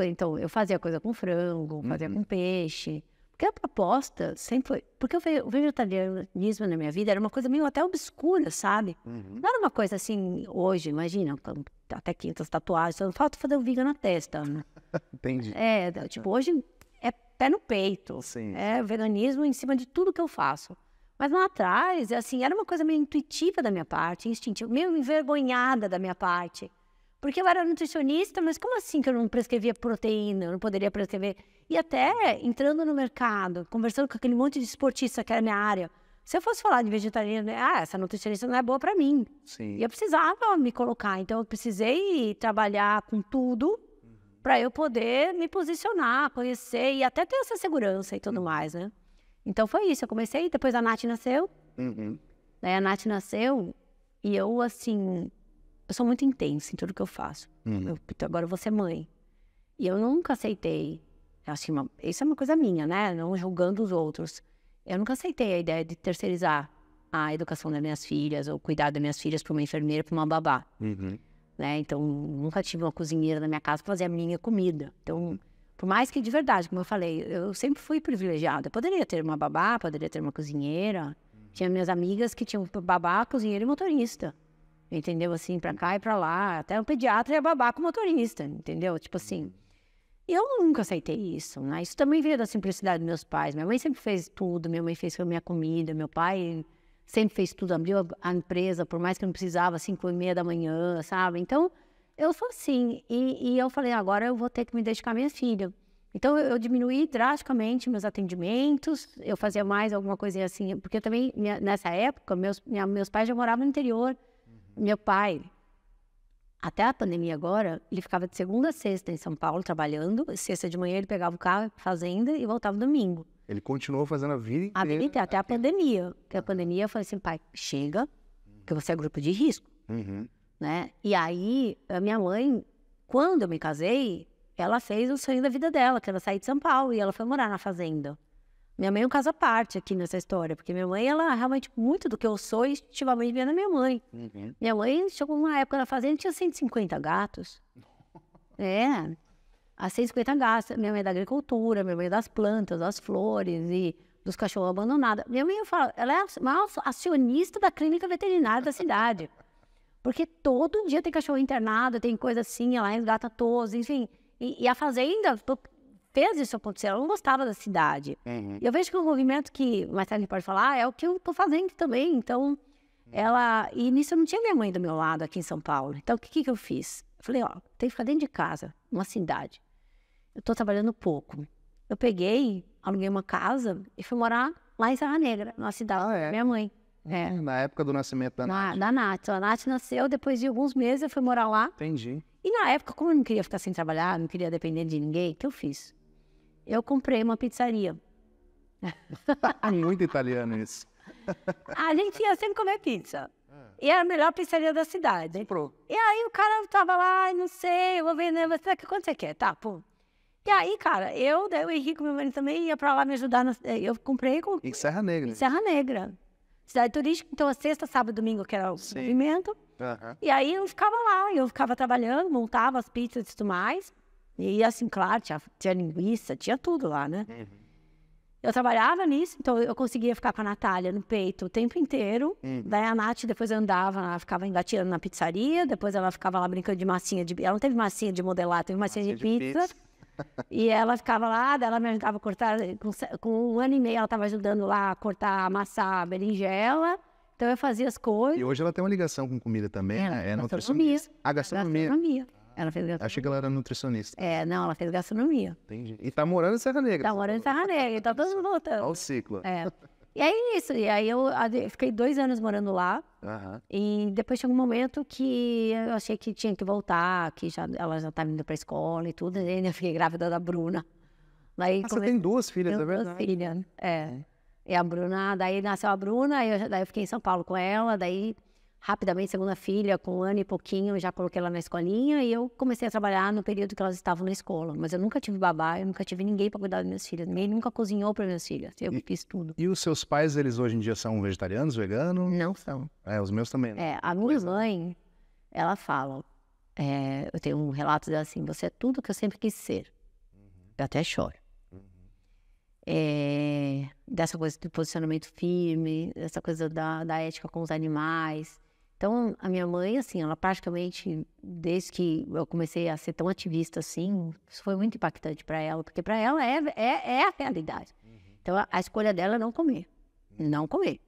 então, eu fazia coisa com frango, fazia com peixe. Porque a proposta sempre foi... Porque o vegetarianismo na minha vida era uma coisa meio até obscura, sabe? Não era uma coisa assim, hoje, imagina, até 500 tatuagens, só falta fazer o vegan na testa. Né? Entendi. Tipo, hoje é pé no peito. Sim. É veganismo em cima de tudo que eu faço. Mas lá atrás, assim, era uma coisa meio intuitiva da minha parte, instintiva, meio envergonhada da minha parte. Porque eu era nutricionista, mas como assim que eu não prescrevia proteína? Eu não poderia prescrever. E até entrando no mercado, conversando com aquele monte de esportista que era minha área. Se eu fosse falar de vegetariano, essa nutricionista não é boa para mim. Sim. E eu precisava me colocar. Então, eu precisei trabalhar com tudo para eu poder me posicionar, conhecer e até ter essa segurança e tudo mais, né? Então, foi isso. Eu comecei, depois a Nath nasceu. Daí a Nath nasceu e eu, assim... Eu sou muito intensa em tudo que eu faço. Agora eu vou ser mãe. E eu nunca aceitei. Assim, isso é uma coisa minha, né? Não julgando os outros. Eu nunca aceitei a ideia de terceirizar a educação das minhas filhas ou cuidar das minhas filhas para uma enfermeira, para uma babá. Né? Então, nunca tive uma cozinheira na minha casa para fazer a minha comida. Então, por mais que de verdade, como eu falei, eu sempre fui privilegiada. Eu poderia ter uma babá, poderia ter uma cozinheira. Tinha minhas amigas que tinham babá, cozinheira e motorista. Entendeu? Assim, pra cá e pra lá. Até o pediatra ia babá com o motorista, entendeu? Tipo assim. E eu nunca aceitei isso, né? Isso também veio da simplicidade dos meus pais. Minha mãe sempre fez tudo, minha mãe fez a minha comida, meu pai sempre fez tudo, abriu a empresa, por mais que eu não precisava, 5h30 da manhã, sabe? Então, eu sou assim. E eu falei, agora eu vou ter que me dedicar à minha filha. Então, eu diminuí drasticamente meus atendimentos, eu fazia mais alguma coisinha assim, porque eu também, nessa época, meus pais já moravam no interior. Meu pai, até a pandemia agora, ele ficava de segunda a sexta em São Paulo trabalhando. Sexta de manhã ele pegava o carro, fazenda e voltava domingo. Ele continuou fazendo a vida inteira? A vida inteira, até a pandemia. Porque a pandemia eu falei assim, pai, chega, que você é grupo de risco. Né? E aí, a minha mãe, quando eu me casei, ela fez o sonho da vida dela, que era sair de São Paulo, e ela foi morar na fazenda. Minha mãe é um caso à parte aqui nessa história, porque minha mãe, ela realmente, muito do que eu sou, instintivamente vem da minha mãe. Minha mãe chegou numa época na fazenda e tinha 150 gatos. a 150 gastos. Minha mãe é da agricultura, minha mãe é das plantas, das flores e dos cachorros abandonados. Minha mãe fala, ela é a maior acionista da clínica veterinária da cidade. Porque todo dia tem cachorro internado, tem coisa assim, ela resgata todos, enfim. E a fazenda fez isso acontecer, ela não gostava da cidade. E eu vejo que o movimento que, mais tarde a gente pode falar, é o que eu tô fazendo também. Então, e nisso eu não tinha minha mãe do meu lado aqui em São Paulo. Então, o que eu fiz? Eu falei, tem que ficar dentro de casa, numa cidade. Eu tô trabalhando pouco. Eu peguei, aluguei uma casa e fui morar lá em Serra Negra, numa cidade da minha mãe. Na época do nascimento da Nath. Da Nath. A Nath nasceu, depois de alguns meses eu fui morar lá. Entendi. E na época, como eu não queria ficar sem trabalhar, não queria depender de ninguém, o que eu fiz? Eu comprei uma pizzaria. Muito italiano isso. A gente ia sempre comer pizza. E era a melhor pizzaria da cidade. Comprou. E aí o cara tava lá, não sei, eu vou vender, quanto você quer? Tá, pô. E aí, cara, daí o Henrique, meu marido também, ia pra lá me ajudar. Eu comprei Em Serra Negra. Em Serra Negra. Cidade turística, então a sexta, sábado e domingo, que era o movimento. E aí eu ficava lá, eu ficava trabalhando, montava as pizzas e tudo mais. E assim, claro, tinha linguiça, tinha tudo lá, né? Eu trabalhava nisso, então eu conseguia ficar com a Natália no peito o tempo inteiro. Daí a Nath depois andava, ela ficava engatinhando na pizzaria, depois ela ficava lá brincando de massinha de... Ela não teve massinha de modelar, teve massinha de pizza. E ela ficava lá, daí ela me ajudava a cortar, com 1 ano e meio ela estava ajudando lá a cortar, amassar a berinjela. Então eu fazia as coisas. E hoje ela tem uma ligação com comida também, né? É gastronomia. nutricionista. Gastronomia. Ela fez gastronomia. Achei que ela era nutricionista. Não, ela fez gastronomia. Entendi. E tá morando em Serra Negra. Tá morando em Serra Negra, então todo mundo voltando. Olha o ciclo. E aí isso, e aí eu fiquei 2 anos morando lá. E depois chegou um momento que eu achei que tinha que voltar, que ela já estava indo pra escola e tudo, e aí eu fiquei grávida da Bruna. Daí, você tem 2 filhas, é verdade? 2 filhas, E a Bruna, daí nasceu a Bruna, daí eu fiquei em São Paulo com ela, daí rapidamente, segunda filha, com 1 ano e pouquinho, eu já coloquei ela na escolinha e eu comecei a trabalhar no período que elas estavam na escola. Mas eu nunca tive babá, eu nunca tive ninguém para cuidar das minhas filhas, ninguém nunca cozinhou para minhas filhas, eu fiz tudo. E os seus pais, eles hoje em dia são vegetarianos, veganos? Não são. Os meus também. A minha mãe, ela fala, eu tenho um relato dela assim, você é tudo que eu sempre quis ser. Eu até choro. Dessa coisa do posicionamento firme, dessa coisa da ética com os animais. Então, a minha mãe, assim, ela praticamente, desde que eu comecei a ser tão ativista assim, isso foi muito impactante para ela, porque para ela é a realidade. Então, a escolha dela é não comer. Não comer.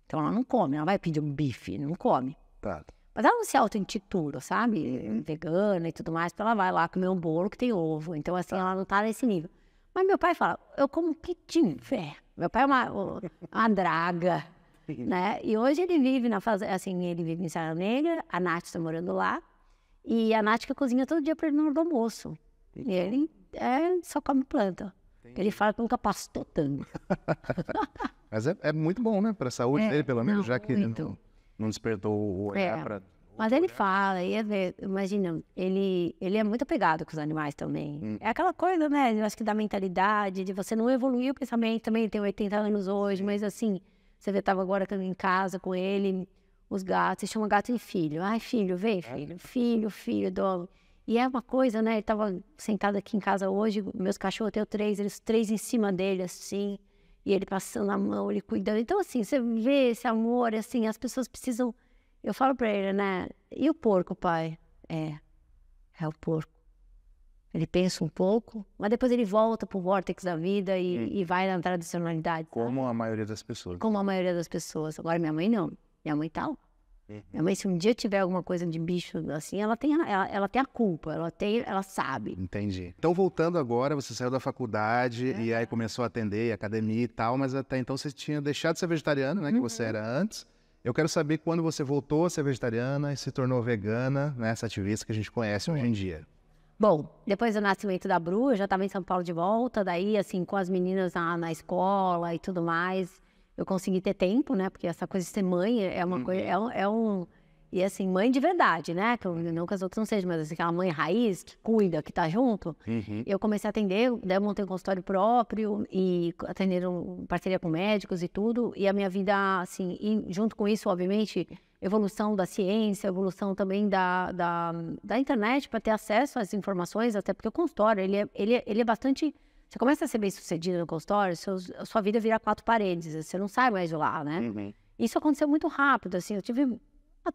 Então, ela não come, ela vai pedir um bife, não come. Tá. Mas ela não se auto-intitula, sabe? Vegana e tudo mais, então ela vai lá comer um bolo que tem ovo. Então, assim, ela não tá nesse nível. Mas meu pai fala, eu como que tiver. Meu pai é uma draga. Né? E hoje ele vive ele vive em Serra Negra, a Nath está morando lá, e a Nath que cozinha todo dia para ele na hora do almoço. E ele só come planta. Ele fala que nunca pastou tanto. Mas é muito bom, né? Para a saúde dele, pelo menos, já que ele não despertou o olhar para... Mas ele fala, imagina, ele é muito apegado com os animais também. É aquela coisa, né? Eu acho que da mentalidade, de você não evoluir o pensamento também. Ele tem 80 anos hoje, mas assim... Você vê, estava agora em casa com ele, os gatos, você chama gato de filho. Ai, filho, vem, filho. Filho, dó. E é uma coisa, né? Ele estava sentado aqui em casa hoje, meus cachorros, eu tenho 3, eles 3 em cima dele, assim, e ele passando a mão, ele cuidando. Então, assim, você vê esse amor, assim, as pessoas precisam... Eu falo para ele, né? E o porco, pai? É o porco. Ele pensa um pouco, mas depois ele volta pro vórtice da vida e vai na tradicionalidade. Como a maioria das pessoas. Como a maioria das pessoas. Agora, minha mãe não. Minha mãe tá lá. Minha mãe, se um dia tiver alguma coisa de bicho assim, ela tem a culpa, ela sabe. Entendi. Então, voltando agora, você saiu da faculdade e aí começou a atender academia e tal, mas até então você tinha deixado de ser vegetariana, né, que você era antes. Eu quero saber quando você voltou a ser vegetariana e se tornou vegana, né, essa ativista que a gente conhece hoje em dia. Bom, depois do nascimento da Bru, eu já estava em São Paulo de volta, daí, assim, com as meninas na escola e tudo mais, eu consegui ter tempo, né? Porque essa coisa de ser mãe é uma coisa, E assim, mãe de verdade, né? Não que as outras não sejam, mas assim, aquela mãe raiz, que cuida, que tá junto. Eu comecei a atender, daí eu montei um consultório próprio e atendendo parceria com médicos e tudo. E a minha vida, assim, e junto com isso, obviamente, evolução da ciência, evolução também da internet para ter acesso às informações, até porque o consultório, ele é bastante... Você começa a ser bem sucedido no consultório, sua vida vira 4 paredes, você não sai mais de lá, né? Isso aconteceu muito rápido, assim, eu tive...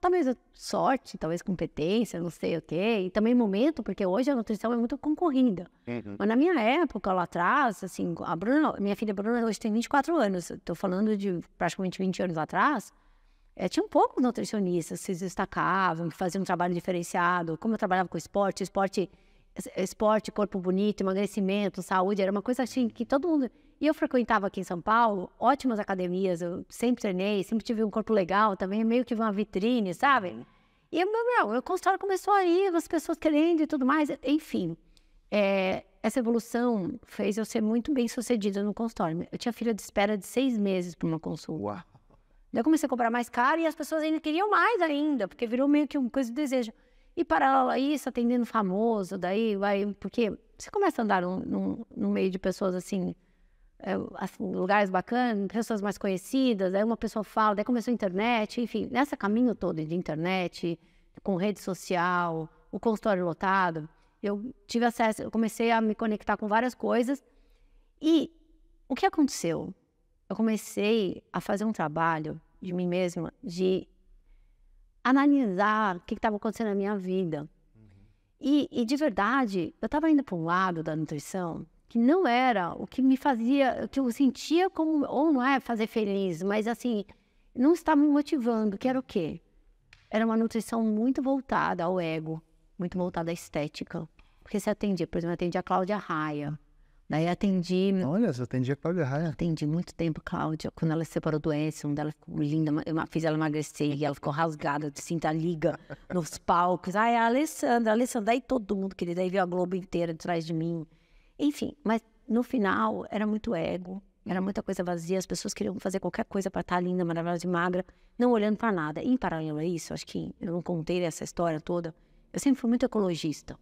talvez sorte, talvez competência, não sei o quê. E também momento, porque hoje a nutrição é muito concorrida. Mas na minha época, lá atrás, assim, a Bruna, minha filha Bruna hoje tem 24 anos. Estou falando de praticamente 20 anos atrás. Tinha poucos nutricionistas que se destacavam, que faziam um trabalho diferenciado. Como eu trabalhava com esporte, corpo bonito, emagrecimento, saúde, era uma coisa assim que todo mundo... E eu frequentava aqui em São Paulo, ótimas academias, eu sempre treinei, sempre tive um corpo legal, também meio que uma vitrine, sabe? E o consultório começou a ir, as pessoas querendo e tudo mais, enfim. Essa evolução fez eu ser muito bem sucedida no consultório. Eu tinha fila de espera de 6 meses para uma consulta. Uau. Daí eu comecei a cobrar mais caro e as pessoas ainda queriam mais ainda, porque virou meio que uma coisa de desejo. E paralelo a isso, atendendo famoso, daí vai... Porque você começa a andar no meio de pessoas assim, lugares bacanas, pessoas mais conhecidas, aí uma pessoa fala, daí começou a internet, enfim, nesse caminho todo de internet, com rede social, o consultório lotado, eu tive acesso, eu comecei a me conectar com várias coisas. E o que aconteceu? Eu comecei a fazer um trabalho de mim mesma, de analisar o que estava acontecendo na minha vida. E de verdade, eu estava indo para um lado da nutrição que não era o que me fazia, o que eu sentia como, ou não é fazer feliz, mas assim, não estava me motivando, que era o quê? Era uma nutrição muito voltada ao ego, muito voltada à estética. Porque você atendia, por exemplo, eu atendia a Cláudia Raia, daí atendi... Olha, você atendia a Cláudia Raia. Atendi muito tempo a Cláudia, quando ela se separou do Edson, ela ficou linda, eu fiz ela emagrecer, e ela ficou rasgada, de cinta liga nos palcos. Ai, a Alessandra, aí todo mundo queria, daí veio a Globo inteira atrás de mim. Enfim, mas no final era muito ego, era muita coisa vazia, as pessoas queriam fazer qualquer coisa para estar linda, maravilhosa e magra, não olhando para nada. E em paralelo a isso, acho que eu não contei essa história toda, eu sempre fui muito ecologista,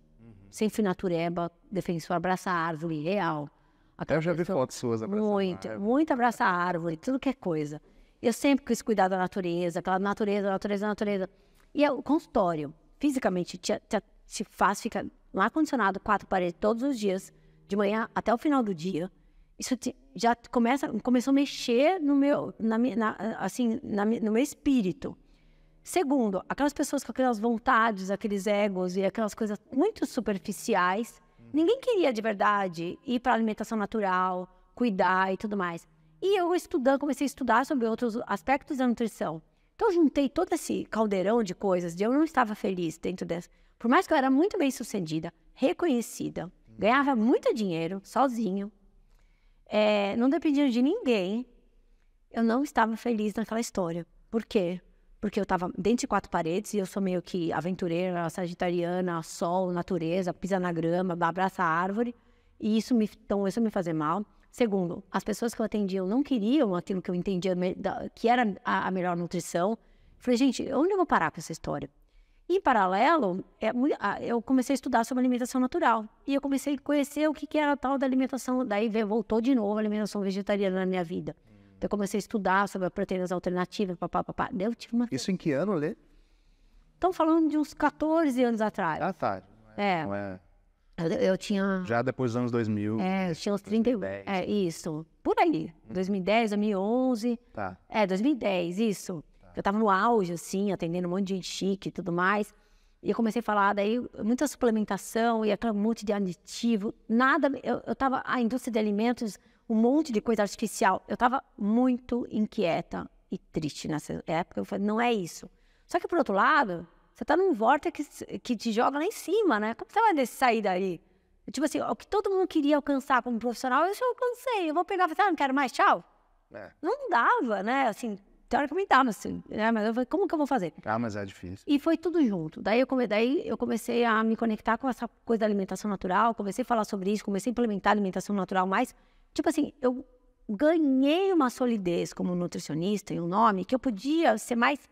sempre fui natureba, defensor, abraça a árvore, real. Até eu já vi fotos suas abraçando muito abraça a árvore, tudo que é coisa. Eu sempre quis cuidar da natureza, aquela natureza. E o consultório, fisicamente, te faz ficar no ar-condicionado, 4 paredes, todos os dias, de manhã até o final do dia. Isso já começou a mexer no meu espírito. Segundo, aquelas pessoas com aquelas vontades, aqueles egos e aquelas coisas muito superficiais, ninguém queria de verdade ir para a alimentação natural, cuidar e tudo mais. E eu comecei a estudar sobre outros aspectos da nutrição. Então eu juntei todo esse caldeirão de coisas, eu não estava feliz dentro dessa. Por mais que eu era muito bem sucedida, reconhecida, ganhava muito dinheiro, sozinho, não dependia de ninguém, eu não estava feliz naquela história. Por quê? Porque eu estava dentro de 4 paredes e eu sou meio que aventureira, sagitariana, sol, natureza, pisa na grama, abraça a árvore, e isso me fazia mal. Segundo, as pessoas que eu atendia não queriam aquilo que eu entendia que era a melhor nutrição. Falei, gente, onde eu vou parar com essa história? E, em paralelo, eu comecei a estudar sobre alimentação natural. E eu comecei a conhecer o que era a tal da alimentação. Daí voltou de novo a alimentação vegetariana na minha vida. Então, eu comecei a estudar sobre as proteínas alternativas, papapá. Daí eu tive uma... Isso em que ano, Lê? Estão falando de uns 14 anos atrás. Ah, tá. Não é... Eu tinha... Já depois dos anos 2000. Eu tinha uns 30... 2010. Isso. Por aí. 2010, 2011. Tá. 2010, isso. Eu tava no auge, assim, atendendo um monte de gente chique e tudo mais. E eu comecei a falar, daí, muita suplementação e aquele monte de aditivo. Nada... Eu tava... A indústria de alimentos, um monte de coisa artificial. Eu tava muito inquieta e triste nessa época. Eu falei, não é isso. Só que, por outro lado... Você tá num vórtice que te joga lá em cima, né? Como você vai sair daí? Tipo assim, o que todo mundo queria alcançar como profissional, eu já alcancei. Eu vou pegar e falar, não quero mais, tchau. Não dava, né? Assim, teoricamente dava, assim, né? Mas eu falei, como que eu vou fazer? Mas é difícil. E foi tudo junto. Daí eu comecei a me conectar com essa coisa da alimentação natural, comecei a falar sobre isso, comecei a implementar a alimentação natural mais. Tipo assim, eu ganhei uma solidez como nutricionista e um nome que eu podia ser mais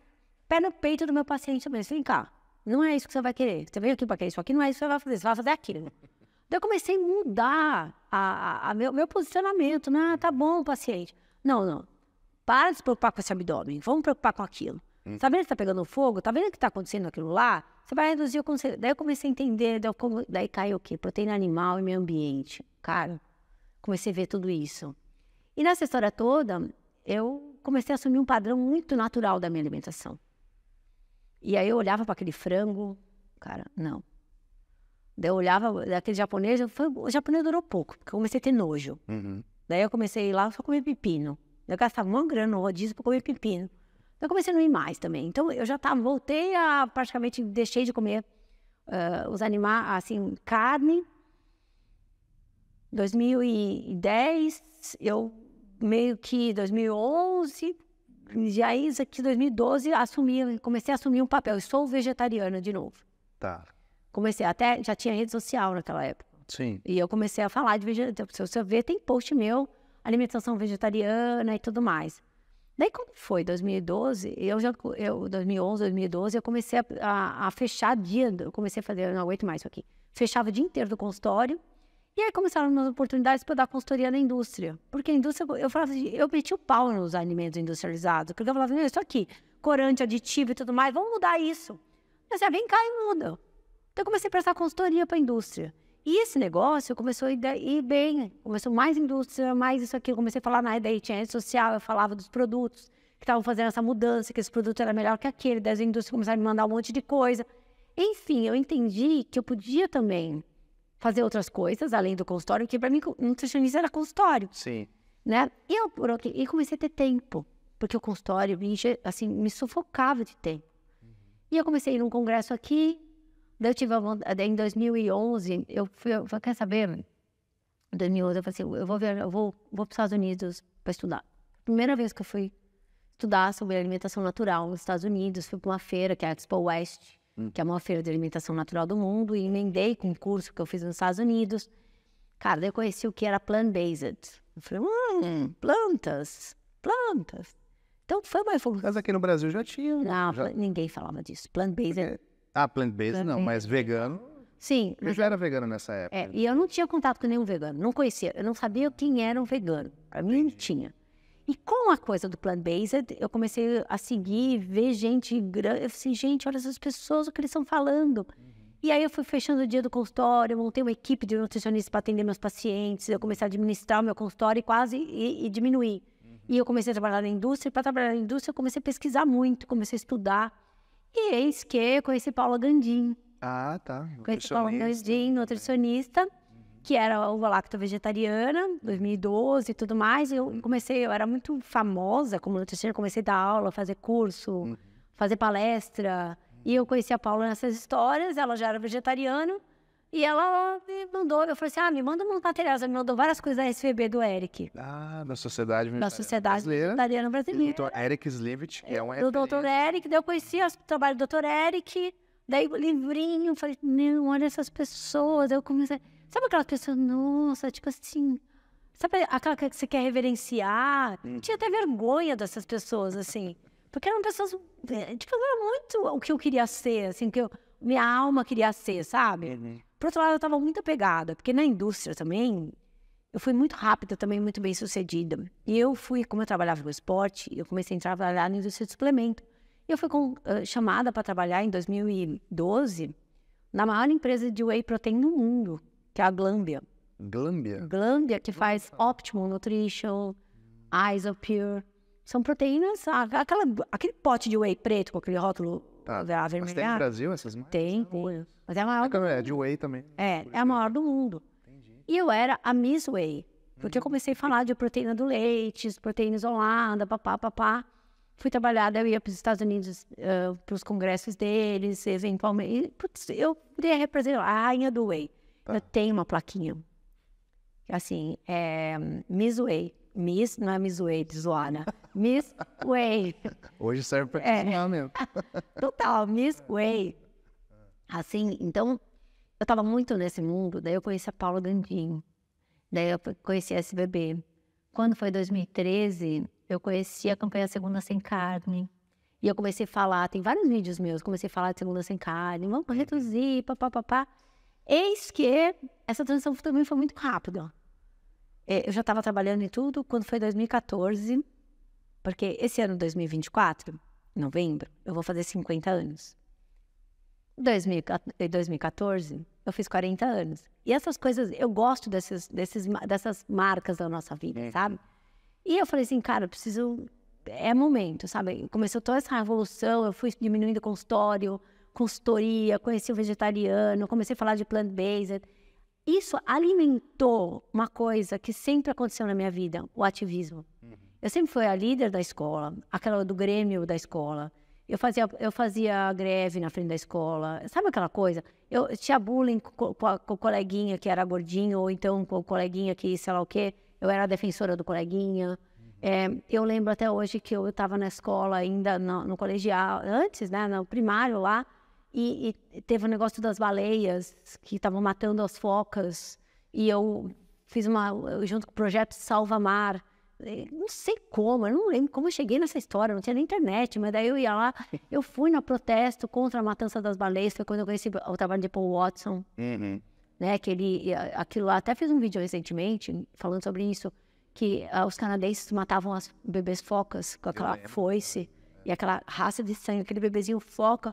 pé no peito do meu paciente mesmo. Vem cá, não é isso que você vai querer. Você veio aqui para querer isso aqui, não é isso que você vai fazer. Você vai fazer aquilo. Daí eu comecei a mudar meu posicionamento. Né? Tá bom, paciente. Não. Para de se preocupar com esse abdômen. Vamos preocupar com aquilo. Tá vendo que tá pegando fogo? Tá vendo que tá acontecendo aquilo lá? Você vai reduzir o conceito. Daí eu comecei a entender. Daí caiu o quê? Proteína animal e meio ambiente. Cara, comecei a ver tudo isso. E nessa história toda, eu comecei a assumir um padrão muito natural da minha alimentação. E aí eu olhava para aquele frango. Cara, não. Daí eu olhava daquele japonês, o japonês durou pouco, porque eu comecei a ter nojo. Daí eu comecei a ir lá só comer pepino. Eu gastava uma grana no rodízio para comer pepino. Daí eu comecei a não ir mais também. Então eu já voltei a praticamente, deixei de comer os animais, assim, carne. 2010, eu meio que 2011, e aí isso aqui 2012, comecei a assumir um papel. Eu sou vegetariana de novo. Tá. Comecei, até já tinha rede social naquela época. Sim. E eu comecei a falar de vegetariano. Se você ver, tem post meu, alimentação vegetariana e tudo mais. Daí, quando foi 2012, 2011, 2012, eu comecei a fechar dia, eu comecei a fazer, eu não aguento mais isso aqui, fechava o dia inteiro do consultório, e aí começaram umas oportunidades para eu dar consultoria na indústria. Porque a indústria, eu falava assim, eu meti o pau nos alimentos industrializados, porque eu falava, isso aqui, corante, aditivo e tudo mais, vamos mudar isso. Eu disse, vem cá e muda. Então, eu comecei a prestar consultoria para a indústria. E esse negócio começou a ir bem, começou mais indústria, mais isso aqui. Eu comecei a falar, daí tinha rede social, eu falava dos produtos que estavam fazendo essa mudança, que esse produto era melhor que aquele, daí as indústrias começaram a me mandar um monte de coisa. Enfim, eu entendi que eu podia também fazer outras coisas, além do consultório, que para mim, nutricionista era consultório. Sim. Né? E comecei a ter tempo, porque o consultório me sufocava de tempo. E eu comecei a ir num congresso aqui. Daí eu tive a vontade, em 2011, eu falei, quer saber? Em 2011 eu falei assim, eu vou para os Estados Unidos para estudar. Primeira vez que eu fui estudar sobre alimentação natural nos Estados Unidos, fui para uma feira, que é a Expo West, que é a maior feira de alimentação natural do mundo, e emendei com um curso que eu fiz nos Estados Unidos. Cara, daí eu conheci o que era plant-based. Eu falei, plantas. Então foi uma evolução. Mas aqui no Brasil já tinha. Não, ninguém falava disso. Plant-based. Plant-based não, mas vegano. Sim. Eu já era vegano nessa época. E eu não tinha contato com nenhum vegano, não conhecia, eu não sabia quem era um vegano. Para mim não tinha. E com a coisa do plant-based, eu comecei a seguir, ver gente grande. Eu falei assim, gente, olha essas pessoas, o que eles estão falando. E aí eu fui fechando o dia do consultório, eu montei uma equipe de nutricionistas para atender meus pacientes, eu comecei a administrar o meu consultório e diminuir. E eu comecei a trabalhar na indústria, e para trabalhar na indústria eu comecei a pesquisar muito, comecei a estudar. E eis que eu conheci Paula Gandim. Ah, tá. Conheci Paula Gandim, nutricionista, que era ovo-lacto-vegetariana, 2012 e tudo mais. Eu era muito famosa como nutricionista, comecei a dar aula, fazer curso, fazer palestra. E eu conheci a Paula nessas histórias, ela já era vegetariana. E ela me mandou, eu falei assim, me manda um material. Ela me mandou várias coisas da SVB do Eric. Da Sociedade Vegetariana Brasileira. Dr. Eric Slivit, que é um do Dr. Eric, daí eu conheci o trabalho do Dr. Eric, daí o livrinho, falei, não, olha essas pessoas. Eu comecei, sabe aquelas pessoas, nossa, tipo assim, sabe aquela que você quer reverenciar? Tinha até vergonha dessas pessoas, assim, porque eram pessoas, tipo, era muito o que eu queria ser, assim, que minha alma queria ser, sabe? Por outro lado, eu estava muito apegada, porque na indústria também, eu fui muito rápida, também muito bem sucedida. E eu fui, como eu trabalhava com esporte, eu comecei a trabalhar na indústria de suplemento. E eu fui chamada para trabalhar em 2012 na maior empresa de whey protein no mundo, que é a Glanbia. Glanbia, que faz Optimum Nutrition, Isopure. São proteínas, aquele pote de whey preto com aquele rótulo avermelhado. Mas tem no Brasil essas marcas? Tem. Mas é a maior. É de whey também. É a maior do mundo. Entendi. E eu era a Miss Whey, porque eu comecei a falar de proteína do leite, proteína isolada, papá. Fui trabalhar, daí eu ia para os Estados Unidos, para os congressos deles, eventualmente. Eu podia representar a rainha do whey. Eu tenho uma plaquinha. Assim, Miss Whey. Miss, não é Miss Whey de zoar, né? Miss Whey. Hoje serve para cozinhar mesmo. Total, Miss Whey. Assim, então, eu estava muito nesse mundo, daí eu conheci a Paula Gandim, daí eu conheci a SBB. Quando foi 2013, eu conheci a campanha Segunda Sem Carne. E eu comecei a falar, tem vários vídeos meus, comecei a falar de segunda sem carne, vamos reduzir, papapá. Eis que essa transição também foi muito rápida. Eu já estava trabalhando em tudo quando foi 2014, porque esse ano, 2024, em novembro, eu vou fazer 50 anos. Em 2014, eu fiz 40 anos. E essas coisas, eu gosto dessas marcas da nossa vida, sabe? E eu falei assim, cara, eu preciso... É momento, sabe? Começou toda essa revolução, eu fui diminuindo consultório, consultoria, conheci o vegetariano, comecei a falar de plant-based. Isso alimentou uma coisa que sempre aconteceu na minha vida, o ativismo. Eu sempre fui a líder da escola, aquela do grêmio da escola. Eu fazia greve na frente da escola. Sabe aquela coisa? Eu tinha bullying com o coleguinha que era gordinho, ou então com o coleguinha que sei lá o quê. Eu era a defensora do coleguinha. Eu lembro até hoje que eu estava na escola ainda, no colegial, antes, né, no primário lá, e teve um negócio das baleias que estavam matando as focas. E eu fiz junto com o projeto Salva Mar. Não sei como, eu não lembro como eu cheguei nessa história, não tinha nem internet, mas daí eu ia lá, eu fui no protesto contra a matança das baleias, foi quando eu conheci o trabalho de Paul Watson, né, que aquilo lá, até fiz um vídeo recentemente falando sobre isso, que os canadenses matavam as bebês focas com aquela foice, e aquela raça de sangue, aquele bebezinho foca.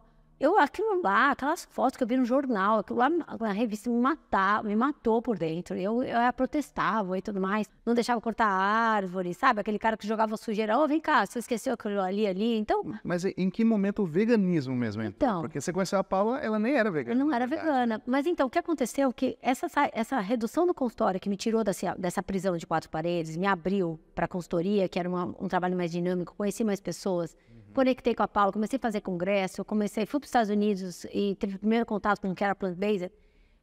Aquilo lá, aquelas fotos que eu vi no jornal, aquilo lá na revista me matou por dentro. Eu protestava e tudo mais. Não deixava cortar árvore, sabe? Aquele cara que jogava sujeira. Vem cá, você esqueceu aquilo ali. Então... Mas em que momento o veganismo mesmo entrou? Então, porque você conheceu a Paula, ela nem era vegana. Eu não era vegana. Mas então, o que aconteceu é que essa redução do consultório que me tirou dessa prisão de 4 paredes, me abriu para a consultoria, que era um trabalho mais dinâmico, conheci mais pessoas. Conectei com a Paula, comecei a fazer congresso, fui para os Estados Unidos e teve o primeiro contato com o que era plant-based.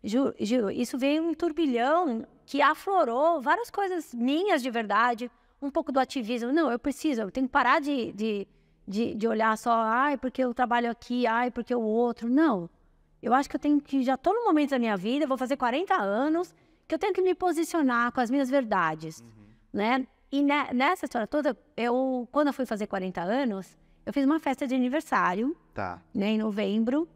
Juro, isso veio um turbilhão que aflorou várias coisas minhas de verdade, um pouco do ativismo. Não, eu tenho que parar de olhar só, porque eu trabalho aqui, porque o outro. Não, eu acho que já estou num momento da minha vida, vou fazer 40 anos, que eu tenho que me posicionar com as minhas verdades, né? E nessa história toda, quando eu fui fazer 40 anos, eu fiz uma festa de aniversário, né, em novembro,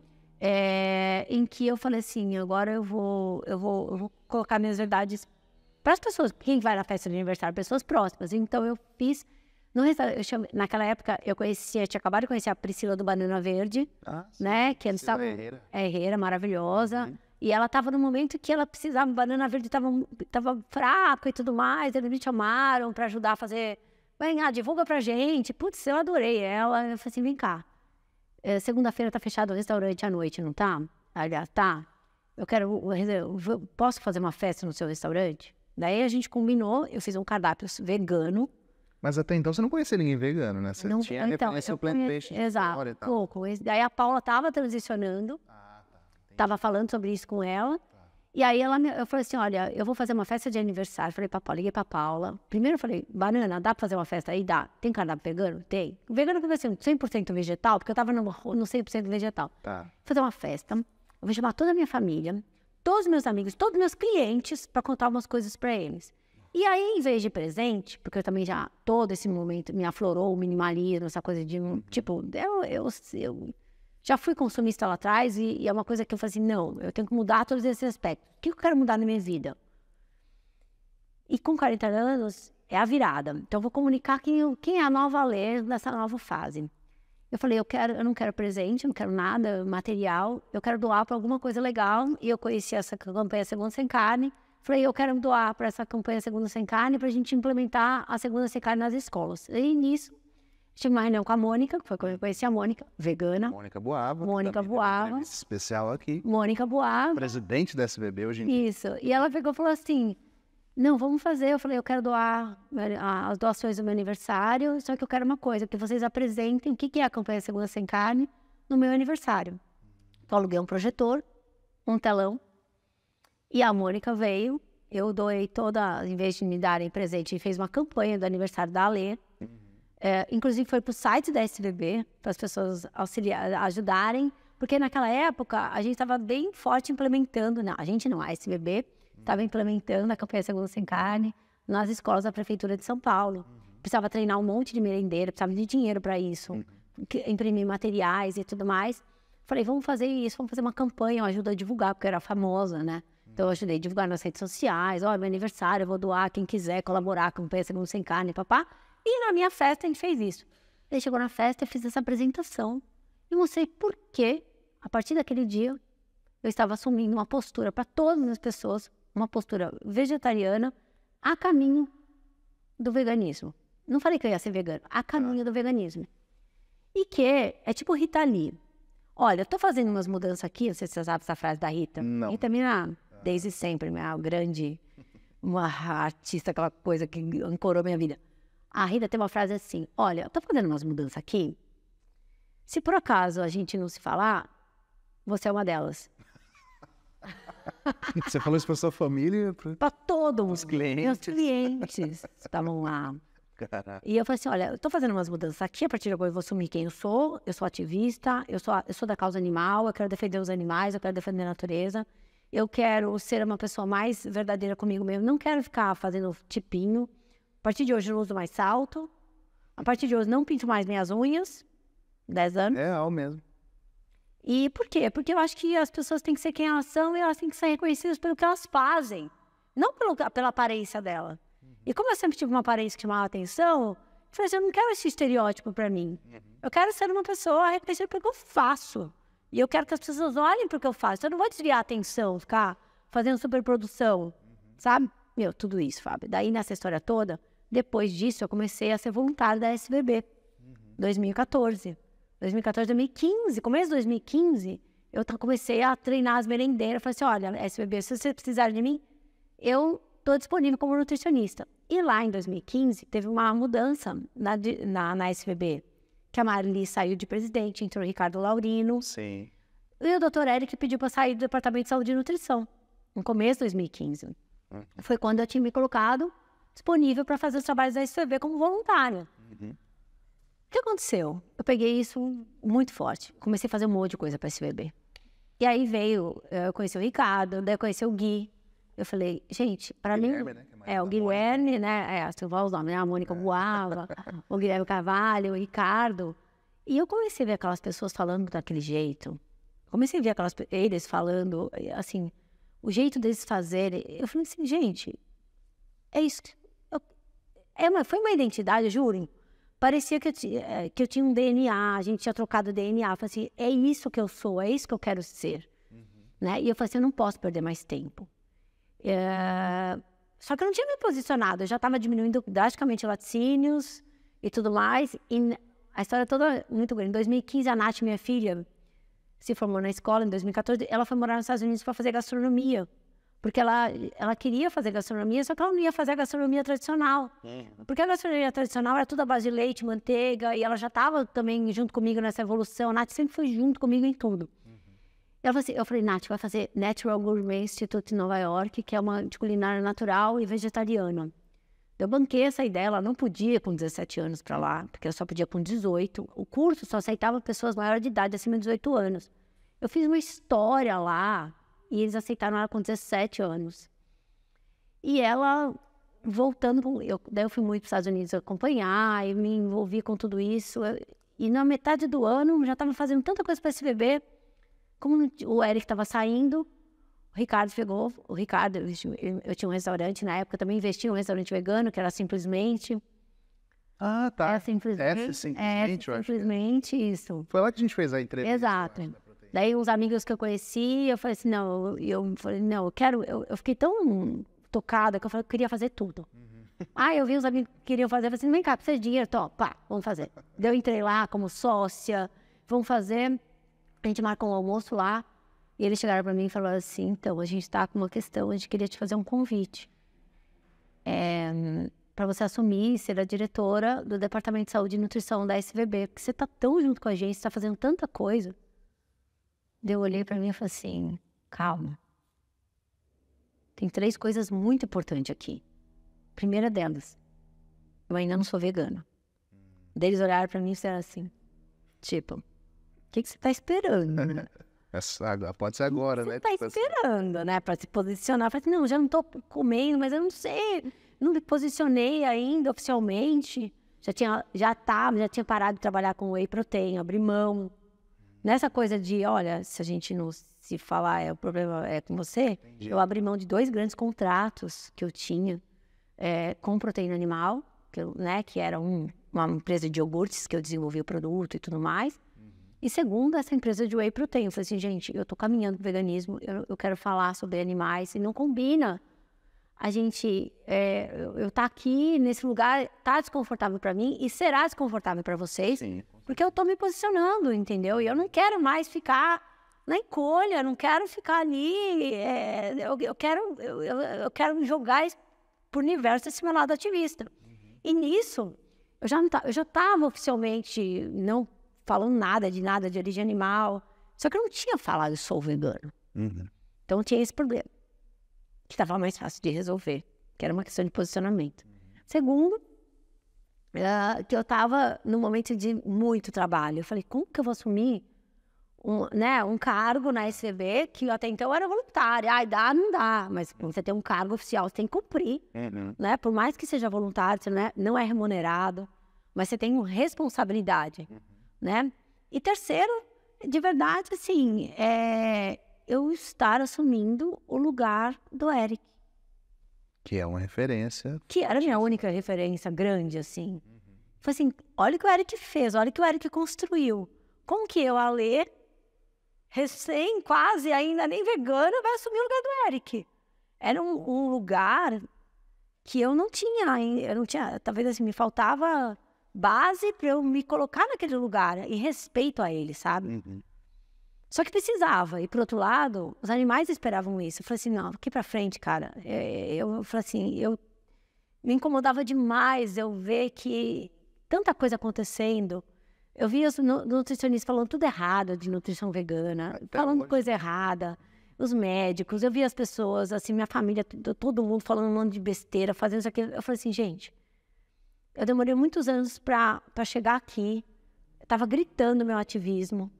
em que eu falei assim, agora eu vou colocar minhas verdades para as pessoas. Quem vai na festa de aniversário? Pessoas próximas. Então eu fiz, no restaurante, naquela época eu tinha acabado de conhecer a Priscila do Banana Verde, né, que herreira, maravilhosa. E ela estava no momento que ela precisava, o Banana Verde estava fraco e tudo mais, eles me chamaram para ajudar a fazer... divulga pra gente. Putz, eu adorei ela. Eu falei assim, vem cá. Segunda-feira tá fechado o restaurante à noite, não tá? Aliás, tá. Posso fazer uma festa no seu restaurante? Daí a gente combinou, eu fiz um cardápio vegano. Mas até então você não conhecia ninguém vegano, né? Você tinha referência ao plant-based. Exato, pouco. Daí a Paula tava transicionando. Tava falando sobre isso com ela. E aí eu falei assim, olha, eu vou fazer uma festa de aniversário. Falei pra Paula, liguei pra Paula. Primeiro eu falei, Banana, dá pra fazer uma festa aí? Dá. Tem cardápio vegano? Tem. Vegano que vai ser 100% vegetal, porque eu tava no 100% vegetal. Vou fazer uma festa, eu vou chamar toda a minha família, todos os meus amigos, todos os meus clientes, pra contar umas coisas pra eles. E aí, em vez de presente, porque eu também já, todo esse momento, me aflorou o minimalismo, essa coisa de, tipo, eu já fui consumista lá atrás e é uma coisa que eu falei assim, não, eu tenho que mudar todos esses aspectos. O que eu quero mudar na minha vida? E com 40 anos é a virada. Então eu vou comunicar quem é a nova Lê nessa nova fase. Eu falei, eu não quero presente, eu não quero nada material, eu quero doar para alguma coisa legal. E eu conheci essa campanha Segunda Sem Carne. Falei, eu quero doar para essa campanha Segunda Sem Carne para a gente implementar a Segunda Sem Carne nas escolas. E nisso, tive uma reunião com a Mônica, que foi quando eu conheci a Mônica, vegana. Mônica Boava. Mônica Boava. Especial aqui. Mônica Boava. Presidente da SBB hoje em dia. Isso. E ela pegou e falou assim, não, vamos fazer. Eu falei, eu quero doar as doações do meu aniversário, só que eu quero uma coisa, que vocês apresentem o que é a campanha Segunda Sem Carne no meu aniversário. Então, aluguei um projetor, um telão, e a Mônica veio, eu doei em vez de me darem presente, fez uma campanha do aniversário da Alê. Inclusive foi para o site da SBB, para as pessoas ajudarem, porque naquela época a gente estava bem forte implementando, a SBB estava implementando a campanha Segunda Sem Carne nas escolas da Prefeitura de São Paulo. Precisava treinar um monte de merendeira, precisava de dinheiro para isso. imprimir materiais e tudo mais. Falei, vamos fazer isso, vamos fazer uma campanha, eu ajudo a divulgar, porque eu era famosa, né? Então eu ajudei a divulgar nas redes sociais, ó, meu aniversário, eu vou doar, quem quiser colaborar com o Pêssego Sem Carne, papá. E na minha festa a gente fez isso. Aí chegou na festa, eu fiz essa apresentação e mostrei por que, a partir daquele dia, eu estava assumindo uma postura para todas as pessoas, uma postura vegetariana, a caminho do veganismo. Não falei que eu ia ser vegano, a caminho do veganismo. E que é tipo Rita Lee. Olha, eu tô fazendo umas mudanças aqui, não sei se você sabe essa frase da Rita. Não. Rita, desde sempre, minha grande, uma artista, aquela coisa que ancorou minha vida. A Rita tem uma frase assim, olha, eu tô fazendo umas mudanças aqui, se por acaso a gente não se falar, você é uma delas. Você falou isso pra sua família? Para todos os clientes. Meus clientes estavam lá. Caraca. E eu falei assim, olha, eu tô fazendo umas mudanças aqui, a partir de agora eu vou assumir quem eu sou ativista, eu sou da causa animal, eu quero defender os animais, eu quero defender a natureza, eu quero ser uma pessoa mais verdadeira comigo mesmo, não quero ficar fazendo tipinho. A partir de hoje eu não uso mais salto, a partir de hoje não pinto mais minhas unhas, 10 anos. É real mesmo. E por quê? Porque eu acho que as pessoas têm que ser quem elas são e elas têm que ser reconhecidas pelo que elas fazem, não pela aparência dela. E como eu sempre tive uma aparência que chamava atenção, eu falei assim, eu não quero esse estereótipo para mim. Eu quero ser uma pessoa reconhecida pelo que eu faço. E eu quero que as pessoas olhem para o que eu faço. Eu não vou desviar a atenção, ficar fazendo superprodução, sabe? Tudo isso, Fábio. Daí, nessa história toda, depois disso, eu comecei a ser voluntária da SBB. 2014. 2015, começo de 2015, eu comecei a treinar as merendeiras. Falei assim, olha, SBB, se você precisar de mim, eu estou disponível como nutricionista. E lá em 2015, teve uma mudança na SBB, que a Marli saiu de presidente, entrou o Ricardo Laurino. Sim. E o Dr. Eric pediu para sair do Departamento de Saúde e Nutrição, no começo de 2015. Foi quando eu tinha me colocado disponível para fazer os trabalhos da SBB como voluntária. O que aconteceu? Eu peguei isso muito forte. Comecei a fazer um monte de coisa para a SBB. E aí eu conheci o Ricardo, daí eu conheci o Gui. Eu falei, gente, para mim... Né, o Guilherme, né? Você vai usar, né? A Mônica Boava, o Guilherme Carvalho, o Ricardo. E eu comecei a ver aquelas pessoas falando daquele jeito. Comecei a ver eles falando, assim, o jeito deles fazerem. Eu falei assim, gente, é isso. Foi uma identidade, eu juro. Parecia que eu tinha um DNA, a gente tinha trocado DNA. Eu falei assim, é isso que eu sou, é isso que eu quero ser. Né? E eu falei assim, eu não posso perder mais tempo. Só que eu não tinha me posicionado, eu já estava diminuindo drasticamente laticínios e tudo mais. E a história toda é muito grande. Em 2015, a Nath, minha filha, se formou na escola. Em 2014, ela foi morar nos Estados Unidos para fazer gastronomia. Porque ela queria fazer gastronomia, só que ela não ia fazer a gastronomia tradicional. Porque a gastronomia tradicional era tudo à base de leite, manteiga, e ela já estava também junto comigo nessa evolução. A Nath sempre foi junto comigo em tudo. Ela falou assim, eu falei, Nath, vai fazer Natural Gourmet Institute em Nova York, que é uma de culinária natural e vegetariana. Eu banquei essa ideia, ela não podia com 17 anos para lá, porque ela só podia com 18. O curso só aceitava pessoas maiores de idade, acima de 18 anos. Eu fiz uma história lá, e eles aceitaram ela com 17 anos. E ela, voltando, daí eu fui muito para os Estados Unidos acompanhar, e me envolvi com tudo isso. E na metade do ano, já estava fazendo tanta coisa para esse bebê. Como o Eric estava saindo, o Ricardo pegou. Eu tinha um restaurante na época, também investi em um restaurante vegano, que era Simplesmente. Ah, tá. É Simplesmente. Simplesmente isso. Foi lá que a gente fez a entrevista. Exato. Daí uns amigos que eu conheci, eu falei assim, eu fiquei tão tocada que eu falei que eu queria fazer tudo. Eu vi uns amigos que queriam fazer, eu falei assim, vem cá, precisa de dinheiro, pá, vamos fazer. Daí eu entrei lá como sócia, vamos fazer. A gente marcou um almoço lá, e eles chegaram para mim e falaram assim, então, a gente está com uma questão, a gente queria te fazer um convite. Para você assumir e ser a diretora do Departamento de Saúde e Nutrição da SBB, porque você está tão junto com a gente, você está fazendo tanta coisa. Daí eu olhei para mim e falei assim, calma. Tem 3 coisas muito importantes aqui. Primeira delas, eu ainda não sou vegana. Daí eles olharam para mim e disseram assim, tipo... O que você está esperando? Pode ser agora, né? Você está esperando, né? Para se posicionar. Eu falei, não, já não estou comendo, mas eu não sei. Não me posicionei ainda oficialmente. já tinha parado de trabalhar com whey protein, abri mão. Nessa coisa de, olha, se a gente não se falar, o problema é com você, Entendi. eu abri mão de 2 grandes contratos que eu tinha com proteína animal, que era uma empresa de iogurtes que eu desenvolvi o produto e tudo mais. E segundo, essa empresa de whey protein. Eu falei assim, gente, eu tô caminhando pro veganismo, eu quero falar sobre animais e não combina. A gente, eu tá aqui nesse lugar, tá desconfortável para mim e será desconfortável para vocês, Sim. porque eu tô me posicionando, entendeu? E eu não quero mais ficar na encolha, não quero ficar ali, eu quero jogar pro universo esse meu lado ativista. E nisso, eu já estava oficialmente não falando nada de origem animal, só que eu não tinha falado sou vegano. Então tinha esse problema, que estava mais fácil de resolver, que era uma questão de posicionamento. Segundo, que eu estava num momento de muito trabalho. Eu falei, como que eu vou assumir um cargo na SVB que até então era voluntário? Não dá, mas você tem um cargo oficial, você tem que cumprir. Né? Por mais que seja voluntário, você não é remunerado, mas você tem uma responsabilidade. Né? E terceiro, de verdade, assim, eu estar assumindo o lugar do Eric. Que é uma referência. Que era a minha única referência grande, assim. Falei assim, olha o que o Eric fez, olha o que o Eric construiu. Como que eu, Alê, recém, quase, ainda nem vegana, vai assumir o lugar do Eric? Era um lugar que eu não tinha, talvez assim, me faltava base para eu me colocar naquele lugar, em respeito a ele, sabe? Só que precisava. E, por outro lado, os animais esperavam isso. Eu falei assim, não, daqui pra frente, cara, eu falei assim, me incomodava demais eu ver que tanta coisa acontecendo. Eu via os nutricionistas falando tudo errado de nutrição vegana, falando coisa errada, os médicos, eu via as pessoas, assim, minha família, todo mundo falando um monte de besteira, fazendo isso aqui. Eu falei assim, gente, eu demorei muitos anos para chegar aqui, eu tava gritando meu ativismo,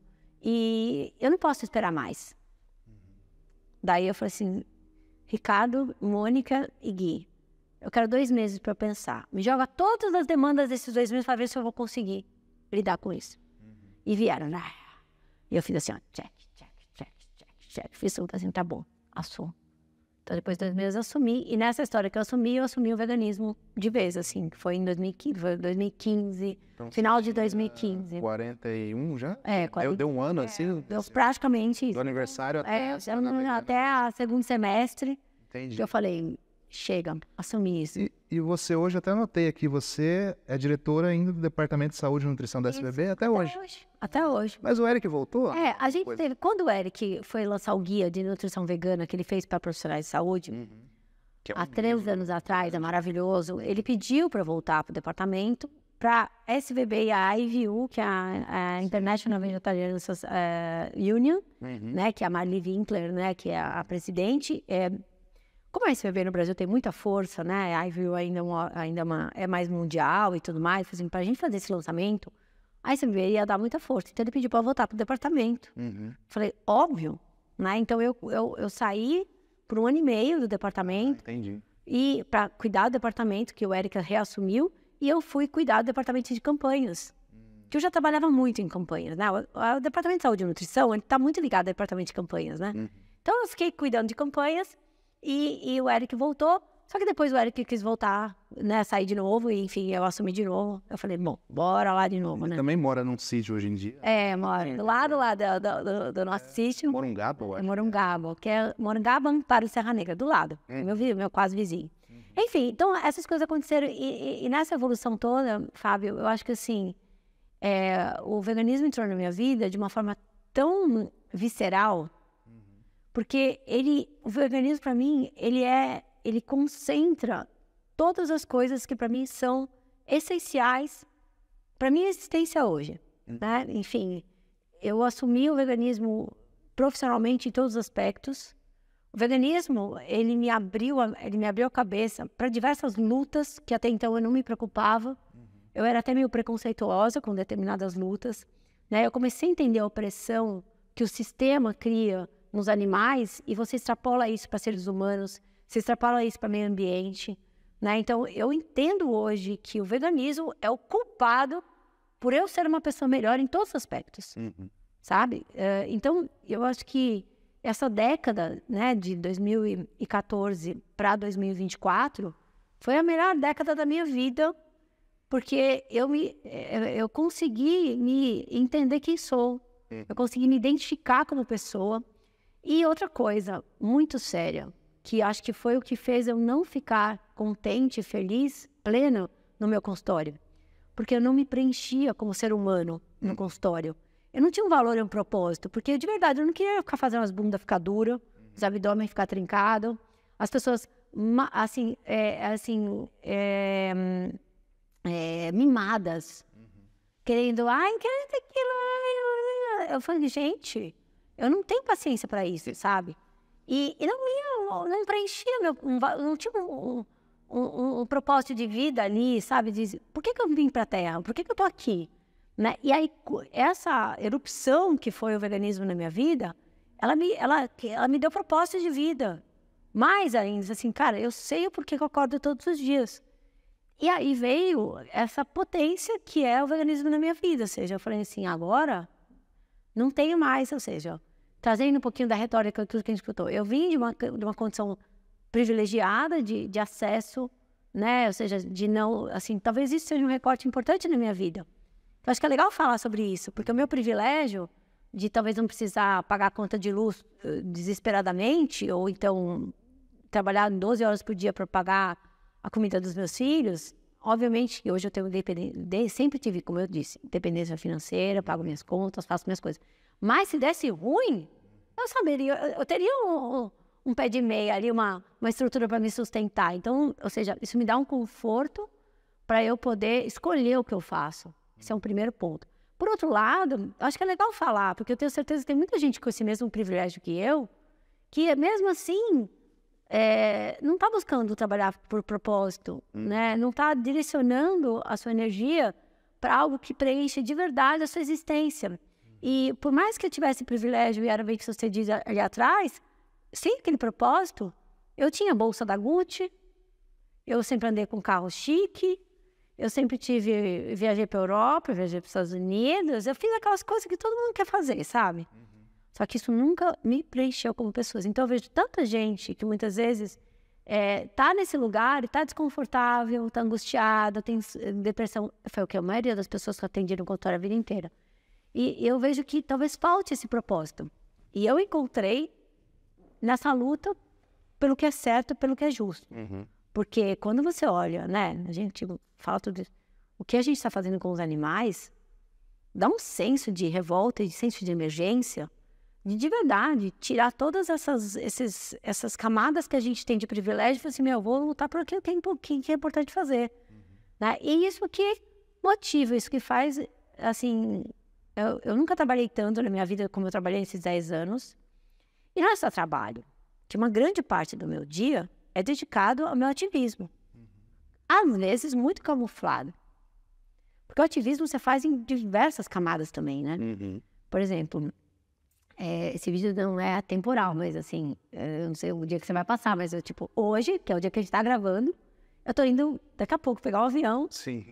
e eu não posso esperar mais. Daí eu falei assim, Ricardo, Mônica e Gui, eu quero 2 meses para pensar. Me joga todas as demandas desses 2 meses para ver se eu vou conseguir lidar com isso. E vieram, né? E eu fiz assim, ó, check. Fiz tudo assim, tá bom, assumo. Então depois de 2 meses eu assumi. E nessa história que eu assumi o veganismo de vez, assim, que foi em 2015, então, final de 2015. 41 já? 40. Deu um ano, assim? Deu praticamente isso. Do aniversário até... até o segundo semestre. Entendi. Que eu falei, chega, assumi isso. E você hoje, até anotei aqui, você é diretora ainda do Departamento de Saúde e Nutrição da SBB até hoje. Até hoje. Mas o Eric voltou? A gente teve... Quando o Eric foi lançar o guia de nutrição vegana que ele fez para profissionais de saúde, há 3 anos atrás, é maravilhoso, ele pediu para voltar para o departamento, para a SVB e a IVU, que é a International Vegetarian Union, né, que é a Marli Winkler, né, que é a presidente. Como a SVB no Brasil tem muita força, né, a IVU ainda é mais mundial e tudo mais, assim, para a gente fazer esse lançamento, a SVB ia dar muita força. Então ele pediu para voltar para o departamento. Falei, óbvio, né? Então eu saí por 1 ano e meio do departamento. Entendi. E para cuidar do departamento que o Eric reassumiu, e eu fui cuidar do departamento de campanhas. Que eu já trabalhava muito em campanhas, né? O departamento de saúde e nutrição, ele está muito ligado ao departamento de campanhas, né? Então eu fiquei cuidando de campanhas e o Eric voltou. Só que depois o Eric quis voltar, né, sair de novo, e enfim, eu assumi de novo. Eu falei, bom, bora lá de novo, Ele né? também mora num sítio hoje em dia? Mora do lado lá do nosso sítio. Morungaba, eu acho. Morungaba, que é Morungaba, Amparo, Serra Negra, do lado. Meu quase vizinho. Enfim, então essas coisas aconteceram. E nessa evolução toda, Fábio, eu acho que assim, o veganismo entrou na minha vida de uma forma tão visceral, porque o veganismo para mim, ele concentra todas as coisas que para mim são essenciais para minha existência hoje, né? Enfim, eu assumi o veganismo profissionalmente em todos os aspectos. O veganismo, ele me abriu a cabeça para diversas lutas que até então eu não me preocupava. Eu era até meio preconceituosa com determinadas lutas, né? Eu comecei a entender a opressão que o sistema cria nos animais e você extrapola isso para seres humanos. Você extrapola isso para o meio ambiente, né? Então, eu entendo hoje que o veganismo é o culpado por eu ser uma pessoa melhor em todos os aspectos, sabe? Então, eu acho que essa década, né, de 2014 para 2024 foi a melhor década da minha vida, porque eu consegui me entender quem sou, eu consegui me identificar como pessoa. E outra coisa muito séria, que acho que foi o que fez eu não ficar contente, feliz, pleno no meu consultório. Porque eu não me preenchia como ser humano no consultório. Eu não tinha um valor e um propósito, porque de verdade eu não queria ficar fazendo as bundas ficar duras, os abdômen ficar trincado, as pessoas mimadas, querendo, quero aquilo. Eu falei, gente, eu não tenho paciência para isso, sabe? E não preenchia, não tinha um propósito de vida ali, sabe? Por que eu vim para a Terra? Por que eu tô aqui? Né? E aí, essa erupção que foi o veganismo na minha vida, ela me deu propósito de vida. Mais ainda, assim, cara, eu sei o porquê que eu acordo todos os dias. E aí veio essa potência que é o veganismo na minha vida. Ou seja, eu falei assim, agora não tenho mais, ou seja, trazendo um pouquinho da retórica, tudo que a gente escutou. Eu vim de uma condição privilegiada de acesso, né? Ou seja, de não, assim, talvez isso seja um recorte importante na minha vida. Eu acho que é legal falar sobre isso, porque o meu privilégio de talvez não precisar pagar a conta de luz desesperadamente, ou então trabalhar 12 horas por dia para pagar a comida dos meus filhos, obviamente que hoje eu tenho sempre tive, como eu disse, independência financeira, pago minhas contas, faço minhas coisas. Mas se desse ruim, eu teria um pé de meia ali, uma estrutura para me sustentar. Então, ou seja, isso me dá um conforto para eu poder escolher o que eu faço. Esse é um primeiro ponto. Por outro lado, acho que é legal falar, porque eu tenho certeza que tem muita gente com esse mesmo privilégio que eu, que mesmo assim não está buscando trabalhar por propósito, né? Não está direcionando a sua energia para algo que preenche de verdade a sua existência. E por mais que eu tivesse privilégio e era bem sucedido ali atrás, sem aquele propósito, eu tinha bolsa da Gucci, eu sempre andei com carro chique, eu sempre viajei para a Europa, viajei para os Estados Unidos, eu fiz aquelas coisas que todo mundo quer fazer, sabe? Só que isso nunca me preencheu como pessoa. Então eu vejo tanta gente que muitas vezes tá nesse lugar e tá desconfortável, tá angustiada, tem depressão. Foi o que a maioria das pessoas que eu atendi no consultório a vida inteira. E eu vejo que talvez falte esse propósito. E eu encontrei nessa luta pelo que é certo, pelo que é justo. Porque quando você olha, né, a gente fala tudo isso, o que a gente está fazendo com os animais, dá um senso de revolta e de senso de emergência, de verdade, tirar todas essas camadas que a gente tem de privilégio e falar assim, eu vou lutar por aquilo que é importante fazer. Né? E isso que motiva, isso que faz, assim, eu nunca trabalhei tanto na minha vida como eu trabalhei nesses 10 anos. E não é só trabalho, que uma grande parte do meu dia é dedicado ao meu ativismo. Às vezes, muito camuflado. Porque o ativismo você faz em diversas camadas também, né? Por exemplo, esse vídeo não é atemporal, mas assim, eu não sei o dia que você vai passar, mas hoje, que é o dia que a gente tá gravando, eu tô indo daqui a pouco pegar um avião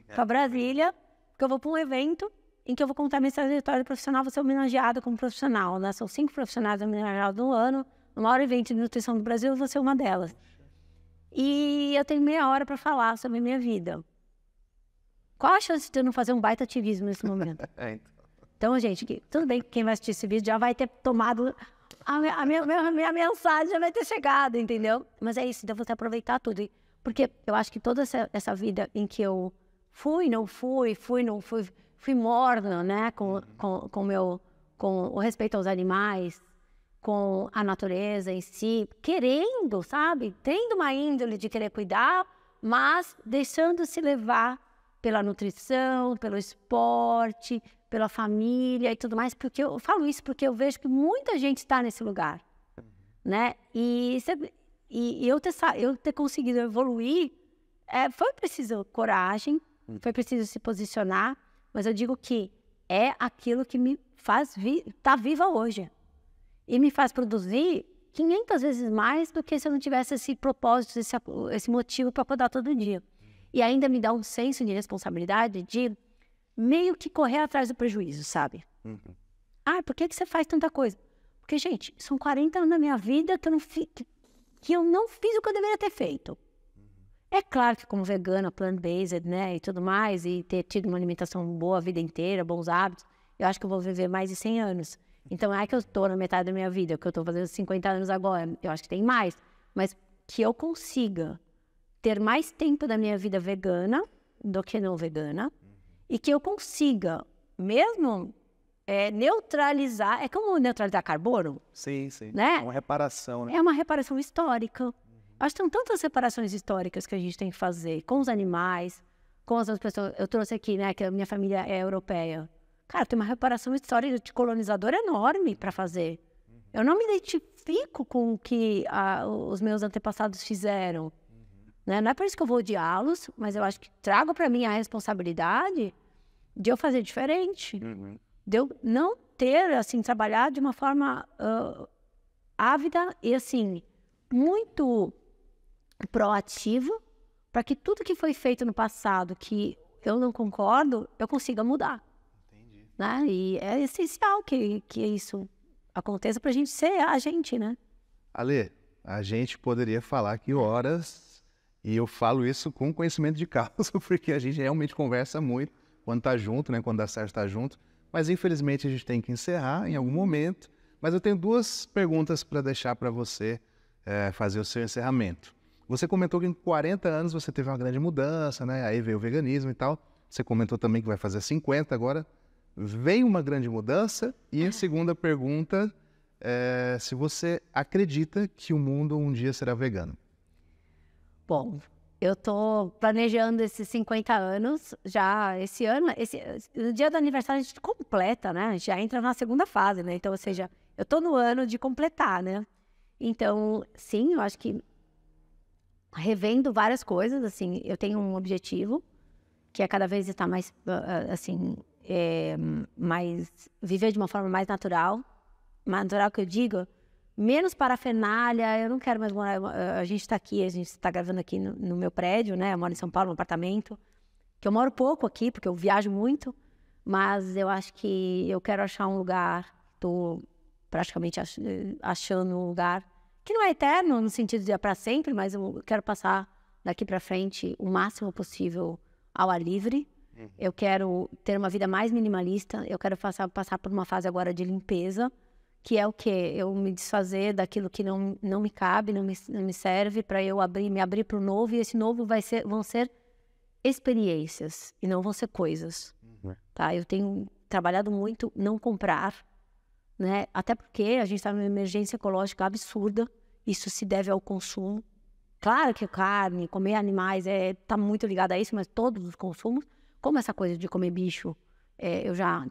para Brasília, porque eu vou para um evento em que eu vou contar minha trajetória profissional, vou ser homenageada como profissional, né? São 5 profissionais homenageados no ano, no maior evento de nutrição do Brasil, eu vou ser uma delas. E eu tenho meia hora para falar sobre a minha vida. Qual a chance de eu não fazer um baita ativismo nesse momento? Então, gente, tudo bem que quem vai assistir esse vídeo já vai ter tomado a minha mensagem, já vai ter chegado, entendeu? Mas é isso, então você aproveitar tudo. Porque eu acho que toda essa vida em que eu fui morna, né? Com o respeito aos animais, com a natureza em si, querendo, sabe? Tendo uma índole de querer cuidar, mas deixando-se levar pela nutrição, pelo esporte, pela família e tudo mais. Porque eu falo isso porque eu vejo que muita gente está nesse lugar, né? E eu ter conseguido evoluir, foi preciso coragem, foi preciso se posicionar, mas eu digo que é aquilo que me faz estar viva hoje. E me faz produzir 500 vezes mais do que se eu não tivesse esse propósito, esse motivo para acordar todo dia. E ainda me dá um senso de responsabilidade de meio que correr atrás do prejuízo, sabe? Por que você faz tanta coisa? Porque, gente, são 40 anos da minha vida que eu não fiz o que eu deveria ter feito. É claro que como vegana, plant-based, né, e tudo mais, e ter tido uma alimentação boa a vida inteira, bons hábitos, eu acho que eu vou viver mais de 100 anos. Então, não é que eu estou na metade da minha vida, que eu estou fazendo 50 anos agora, eu acho que tem mais. Mas que eu consiga ter mais tempo da minha vida vegana do que não vegana, e que eu consiga, mesmo neutralizar, é como neutralizar carbono? Sim. Né? É uma reparação, né? É uma reparação histórica. Acho que são tantas reparações históricas que a gente tem que fazer com os animais, com as outras pessoas. Eu trouxe aqui, né, que a minha família é europeia. Cara, tem uma reparação histórica de colonizador enorme para fazer. Eu não me identifico com o que os meus antepassados fizeram. Né? Não é por isso que eu vou odiá-los, mas eu acho que trago para mim a responsabilidade de eu fazer diferente. De eu não ter, assim, trabalhar de uma forma ávida e, assim, muito proativa para que tudo que foi feito no passado que eu não concordo, eu consiga mudar. Entendi. Né? E é essencial que isso aconteça para a gente ser a gente, né? Ale, a gente poderia falar aqui horas, e eu falo isso com conhecimento de causa, porque a gente realmente conversa muito quando tá junto, né? Quando dá certo estar junto. Mas infelizmente a gente tem que encerrar em algum momento. Mas eu tenho 2 perguntas para deixar para você fazer o seu encerramento. Você comentou que em 40 anos você teve uma grande mudança, né? Aí veio o veganismo e tal. Você comentou também que vai fazer 50 agora. Vem uma grande mudança. E a segunda pergunta é se você acredita que o mundo um dia será vegano. Bom, eu estou planejando esses 50 anos já esse ano. No dia do aniversário a gente completa, né? A gente já entra na segunda fase, né? Então, ou seja, eu estou no ano de completar, né? Então, sim, eu acho que revendo várias coisas, assim, eu tenho um objetivo que é cada vez estar mais, assim, viver de uma forma mais natural. Natural que eu digo, menos parafernália, eu não quero mais morar, a gente está gravando aqui no meu prédio, né? Eu moro em São Paulo, num apartamento, que eu moro pouco aqui, porque eu viajo muito, mas eu acho que eu quero achar um lugar, estou praticamente achando um lugar que não é eterno, no sentido de é para sempre, mas eu quero passar daqui para frente o máximo possível ao ar livre. Eu quero ter uma vida mais minimalista, eu quero passar por uma fase agora de limpeza, que é o quê? Eu me desfazer daquilo que não me cabe, não me serve, para eu me abrir para o novo, e esse novo vão ser experiências, e não vão ser coisas. Tá? Eu tenho trabalhado muito não comprar, né? Até porque a gente está numa emergência ecológica absurda, isso se deve ao consumo. Claro que carne, comer animais está muito ligado a isso, mas todos os consumos, como essa coisa de comer bicho, eu já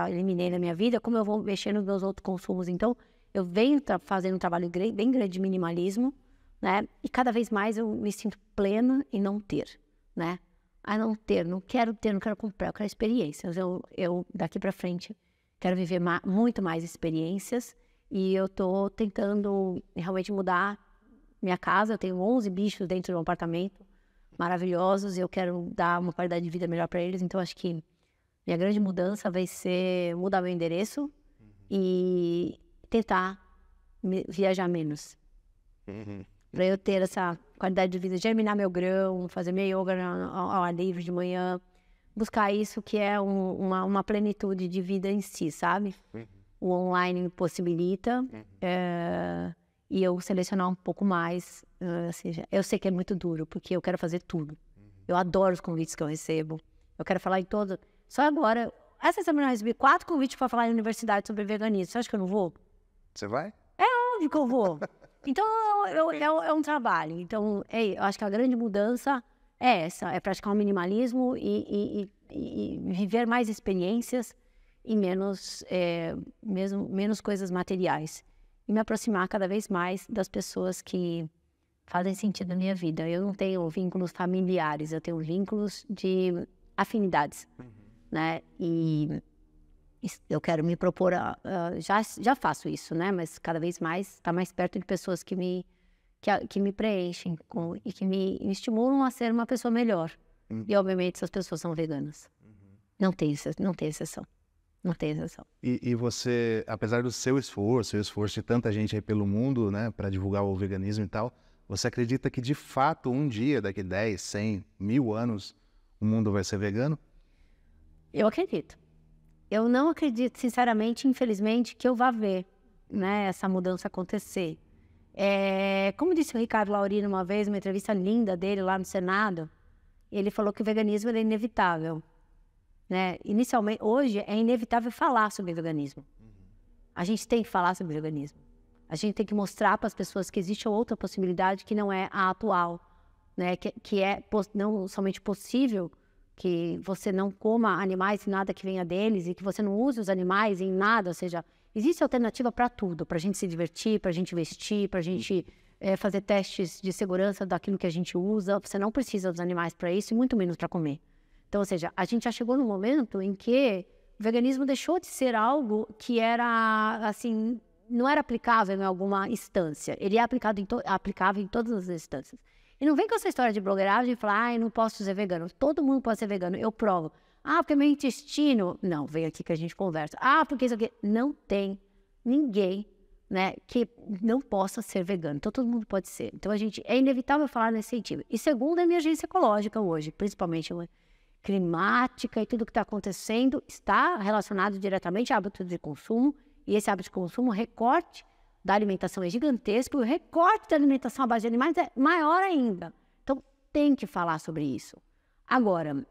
eliminei na minha vida, como eu vou mexer nos meus outros consumos. Então, eu venho fazendo um trabalho bem grande de minimalismo, né? E cada vez mais eu me sinto plena em não ter, né? Não quero ter, não quero comprar, eu quero experiências. Eu daqui para frente, quero viver muito mais experiências, e eu tô tentando realmente mudar minha casa. Eu tenho 11 bichos dentro de um apartamento maravilhosos, e eu quero dar uma qualidade de vida melhor para eles. Então, acho que minha grande mudança vai ser mudar meu endereço e tentar viajar menos. Para eu ter essa qualidade de vida, germinar meu grão, fazer minha yoga ao ar livre de manhã, buscar isso que é uma plenitude de vida em si, sabe? O online possibilita, e eu selecionar um pouco mais. Eu sei que é muito duro, porque eu quero fazer tudo. Eu adoro os convites que eu recebo. Eu quero falar em todo... Só agora, essa semana eu recebi 4 convites para falar em universidade sobre veganismo. Você acha que eu não vou? Você vai? É óbvio que eu vou. Então, é um trabalho. Então, eu acho que a grande mudança é essa. É praticar o minimalismo e viver mais experiências e menos coisas materiais. E me aproximar cada vez mais das pessoas que fazem sentido na minha vida. Eu não tenho vínculos familiares, eu tenho vínculos de afinidades. Né? E Eu quero me propor, já faço isso, né? Mas cada vez mais, estar mais perto de pessoas que me preenchem e que me estimulam a ser uma pessoa melhor. E, obviamente, essas pessoas são veganas. Não tem exceção. Não tem exceção. E você, apesar do seu esforço de tanta gente aí pelo mundo, né, para divulgar o veganismo e tal, você acredita que, de fato, um dia, daqui 10, 100, 1000 anos, o mundo vai ser vegano? Eu acredito. Eu não acredito, sinceramente, infelizmente, que eu vá ver, né, essa mudança acontecer. Como disse o Ricardo Laurino uma vez, numa entrevista linda dele lá no Senado, ele falou que o veganismo é inevitável. Né? Inicialmente, hoje é inevitável falar sobre veganismo. A gente tem que falar sobre veganismo. A gente tem que mostrar para as pessoas que existe outra possibilidade que não é a atual, né? Que é não somente possível que você não coma animais e nada que venha deles e que você não use os animais em nada, ou seja, existe alternativa para tudo, para a gente se divertir, para a gente vestir, para a gente fazer testes de segurança daquilo que a gente usa. Você não precisa dos animais para isso e muito menos para comer. Então, ou seja, a gente já chegou num momento em que o veganismo deixou de ser algo que era, assim, não era aplicável em alguma instância. Ele é aplicável em todas as instâncias. E não vem com essa história de blogueiragem e falar, eu não posso ser vegano. Todo mundo pode ser vegano, eu provo. Porque meu intestino... Não, vem aqui que a gente conversa. Porque isso aqui... Não tem ninguém, né, que não possa ser vegano. Então, todo mundo pode ser. Então, é inevitável falar nesse sentido. E segundo, a emergência ecológica hoje, principalmente climática e tudo que está acontecendo, está relacionado diretamente a hábitos de consumo, e esse hábito de consumo, o recorte da alimentação é gigantesco, e o recorte da alimentação à base de animais é maior ainda. Então, tem que falar sobre isso. Agora,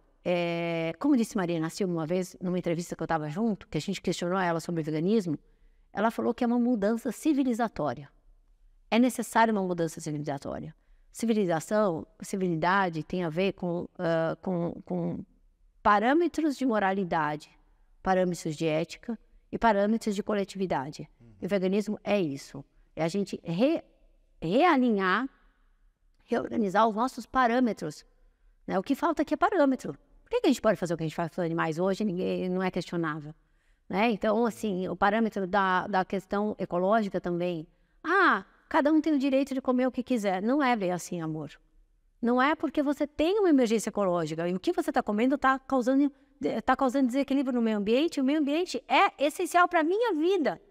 como disse Marina Silva uma vez, numa entrevista que eu estava junto, que a gente questionou ela sobre o veganismo, ela falou que é uma mudança civilizatória. É necessária uma mudança civilizatória. Civilidade tem a ver com parâmetros de moralidade, parâmetros de ética e parâmetros de coletividade. E o veganismo é isso. É a gente realinhar, reorganizar os nossos parâmetros. Né? O que falta aqui é parâmetro. Por que a gente pode fazer o que a gente faz com os animais hoje e não é questionável? Né? Então, assim, o parâmetro da questão ecológica também. Cada um tem o direito de comer o que quiser. Não é bem assim, amor. Não é porque você tem uma emergência ecológica e o que você está comendo está causando desequilíbrio no meio ambiente. E o meio ambiente é essencial para a minha vida.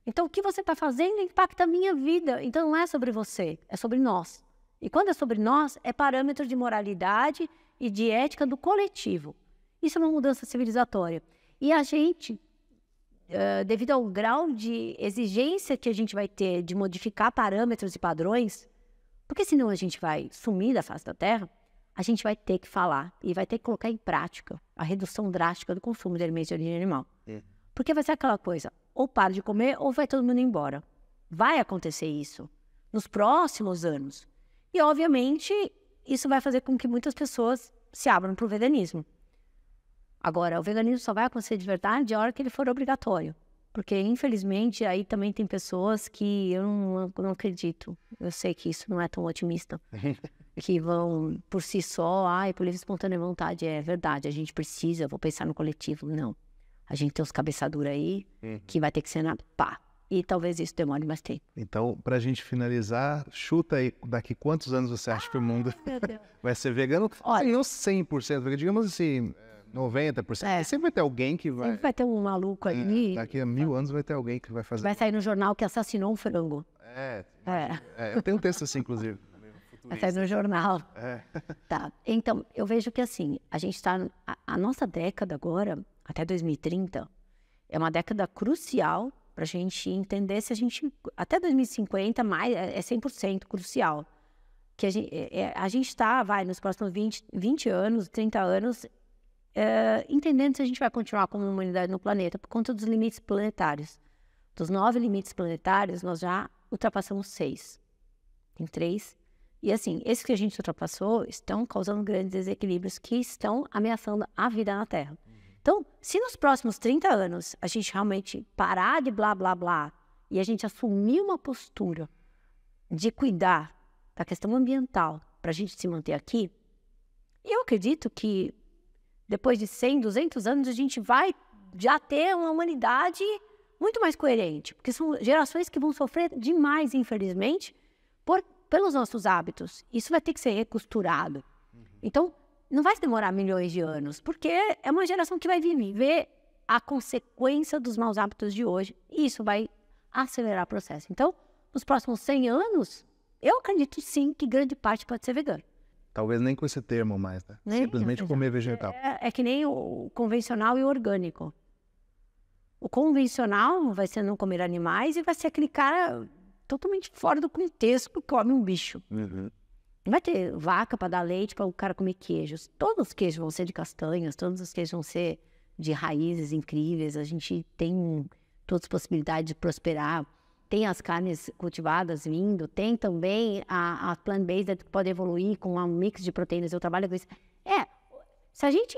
Então, o que você está fazendo impacta a minha vida. Então, não é sobre você, é sobre nós. E quando é sobre nós, é parâmetro de moralidade e de ética do coletivo. Isso é uma mudança civilizatória. E a gente... devido ao grau de exigência que a gente vai ter de modificar parâmetros e padrões, porque senão a gente vai sumir da face da Terra, a gente vai ter que falar e vai ter que colocar em prática a redução drástica do consumo de alimentos de origem animal. Porque vai ser aquela coisa, ou para de comer ou vai todo mundo embora. Vai acontecer isso nos próximos anos. E, obviamente, isso vai fazer com que muitas pessoas se abram para o veganismo. Agora, o veganismo só vai acontecer de verdade a hora que ele for obrigatório. Porque, infelizmente, aí também tem pessoas que eu não acredito. Eu sei que isso não é tão otimista. Que vão por si só, por livre e espontânea vontade. É verdade, a gente precisa, vou pensar no coletivo. Não. A gente tem uns cabeçaduros aí que vai ter que ser E talvez isso demore mais tempo. Então, pra gente finalizar, chuta aí, daqui quantos anos você acha que o mundo vai ser vegano? Olha, não 100%, porque digamos assim... 90%. Sempre vai ter alguém que vai... Sempre vai ter um maluco ali. Daqui a 1000 anos vai ter alguém que vai fazer... Vai sair no jornal que assassinou um frango. Eu tenho um texto assim, inclusive. Vai sair no jornal. Tá. Então, eu vejo que assim, a gente está... A nossa década agora, até 2030, é uma década crucial para a gente entender se a gente... Até 2050, é 100% crucial. Que a gente está, nos próximos 20 anos, 30 anos... entendendo se a gente vai continuar como humanidade no planeta por conta dos limites planetários. Dos 9 limites planetários, nós já ultrapassamos 6. Tem 3. E assim, esses que a gente ultrapassou estão causando grandes desequilíbrios que estão ameaçando a vida na Terra. Então, se nos próximos 30 anos a gente realmente parar de blá, blá, blá e a gente assumir uma postura de cuidar da questão ambiental para a gente se manter aqui, eu acredito que depois de 100, 200 anos, a gente vai já ter uma humanidade muito mais coerente. Porque são gerações que vão sofrer demais, infelizmente, pelos nossos hábitos. Isso vai ter que ser recosturado. Então, não vai demorar milhões de anos, porque é uma geração que vai viver a consequência dos maus hábitos de hoje. E isso vai acelerar o processo. Então, nos próximos 100 anos, eu acredito sim que grande parte pode ser vegano. Talvez nem com esse termo mais, né? Simplesmente comer vegetal. É que nem o convencional e o orgânico. O convencional vai ser não comer animais e vai ser aquele cara totalmente fora do contexto que come um bicho. Uhum. Não vai ter vaca para dar leite para o cara comer queijos. Todos os queijos vão ser de castanhas, todos os queijos vão ser de raízes incríveis. A gente tem todas as possibilidades de prosperar. Tem as carnes cultivadas vindo, tem também a plant-based que pode evoluir com um mix de proteínas. Eu trabalho com isso. Se a gente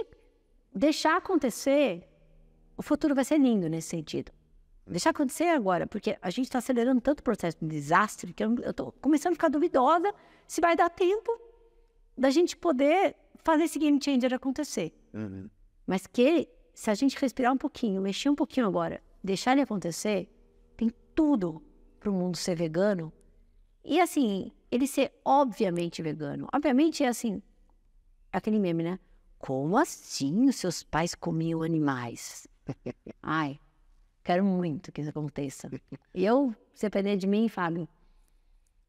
deixar acontecer, o futuro vai ser lindo nesse sentido. Deixar acontecer agora, porque a gente está acelerando tanto o processo de desastre que eu estou começando a ficar duvidosa se vai dar tempo da gente poder fazer esse game changer acontecer. Uhum. Mas que, se a gente respirar um pouquinho, mexer um pouquinho agora, deixar ele acontecer, tem tudo para o mundo ser vegano. E assim, ele ser obviamente vegano. Obviamente é assim, aquele meme, né? Como assim os seus pais comiam animais? Ai, quero muito que isso aconteça. E eu, se depender de mim, Fábio,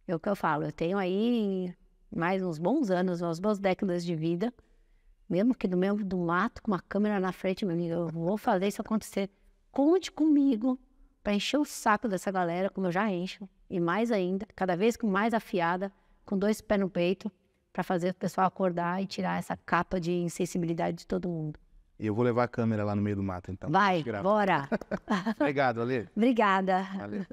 é o que eu falo. Eu tenho aí mais uns bons anos, umas boas décadas de vida, mesmo que no meio do mato, com uma câmera na frente, meu amigo, eu vou fazer isso acontecer. Conte comigo para encher o saco dessa galera, como eu já encho, e mais ainda, cada vez com mais afiada, com 2 pés no peito, para fazer o pessoal acordar e tirar essa capa de insensibilidade de todo mundo. E eu vou levar a câmera lá no meio do mato, então. Vai, bora! Obrigado, Ale. Obrigada. Valeu.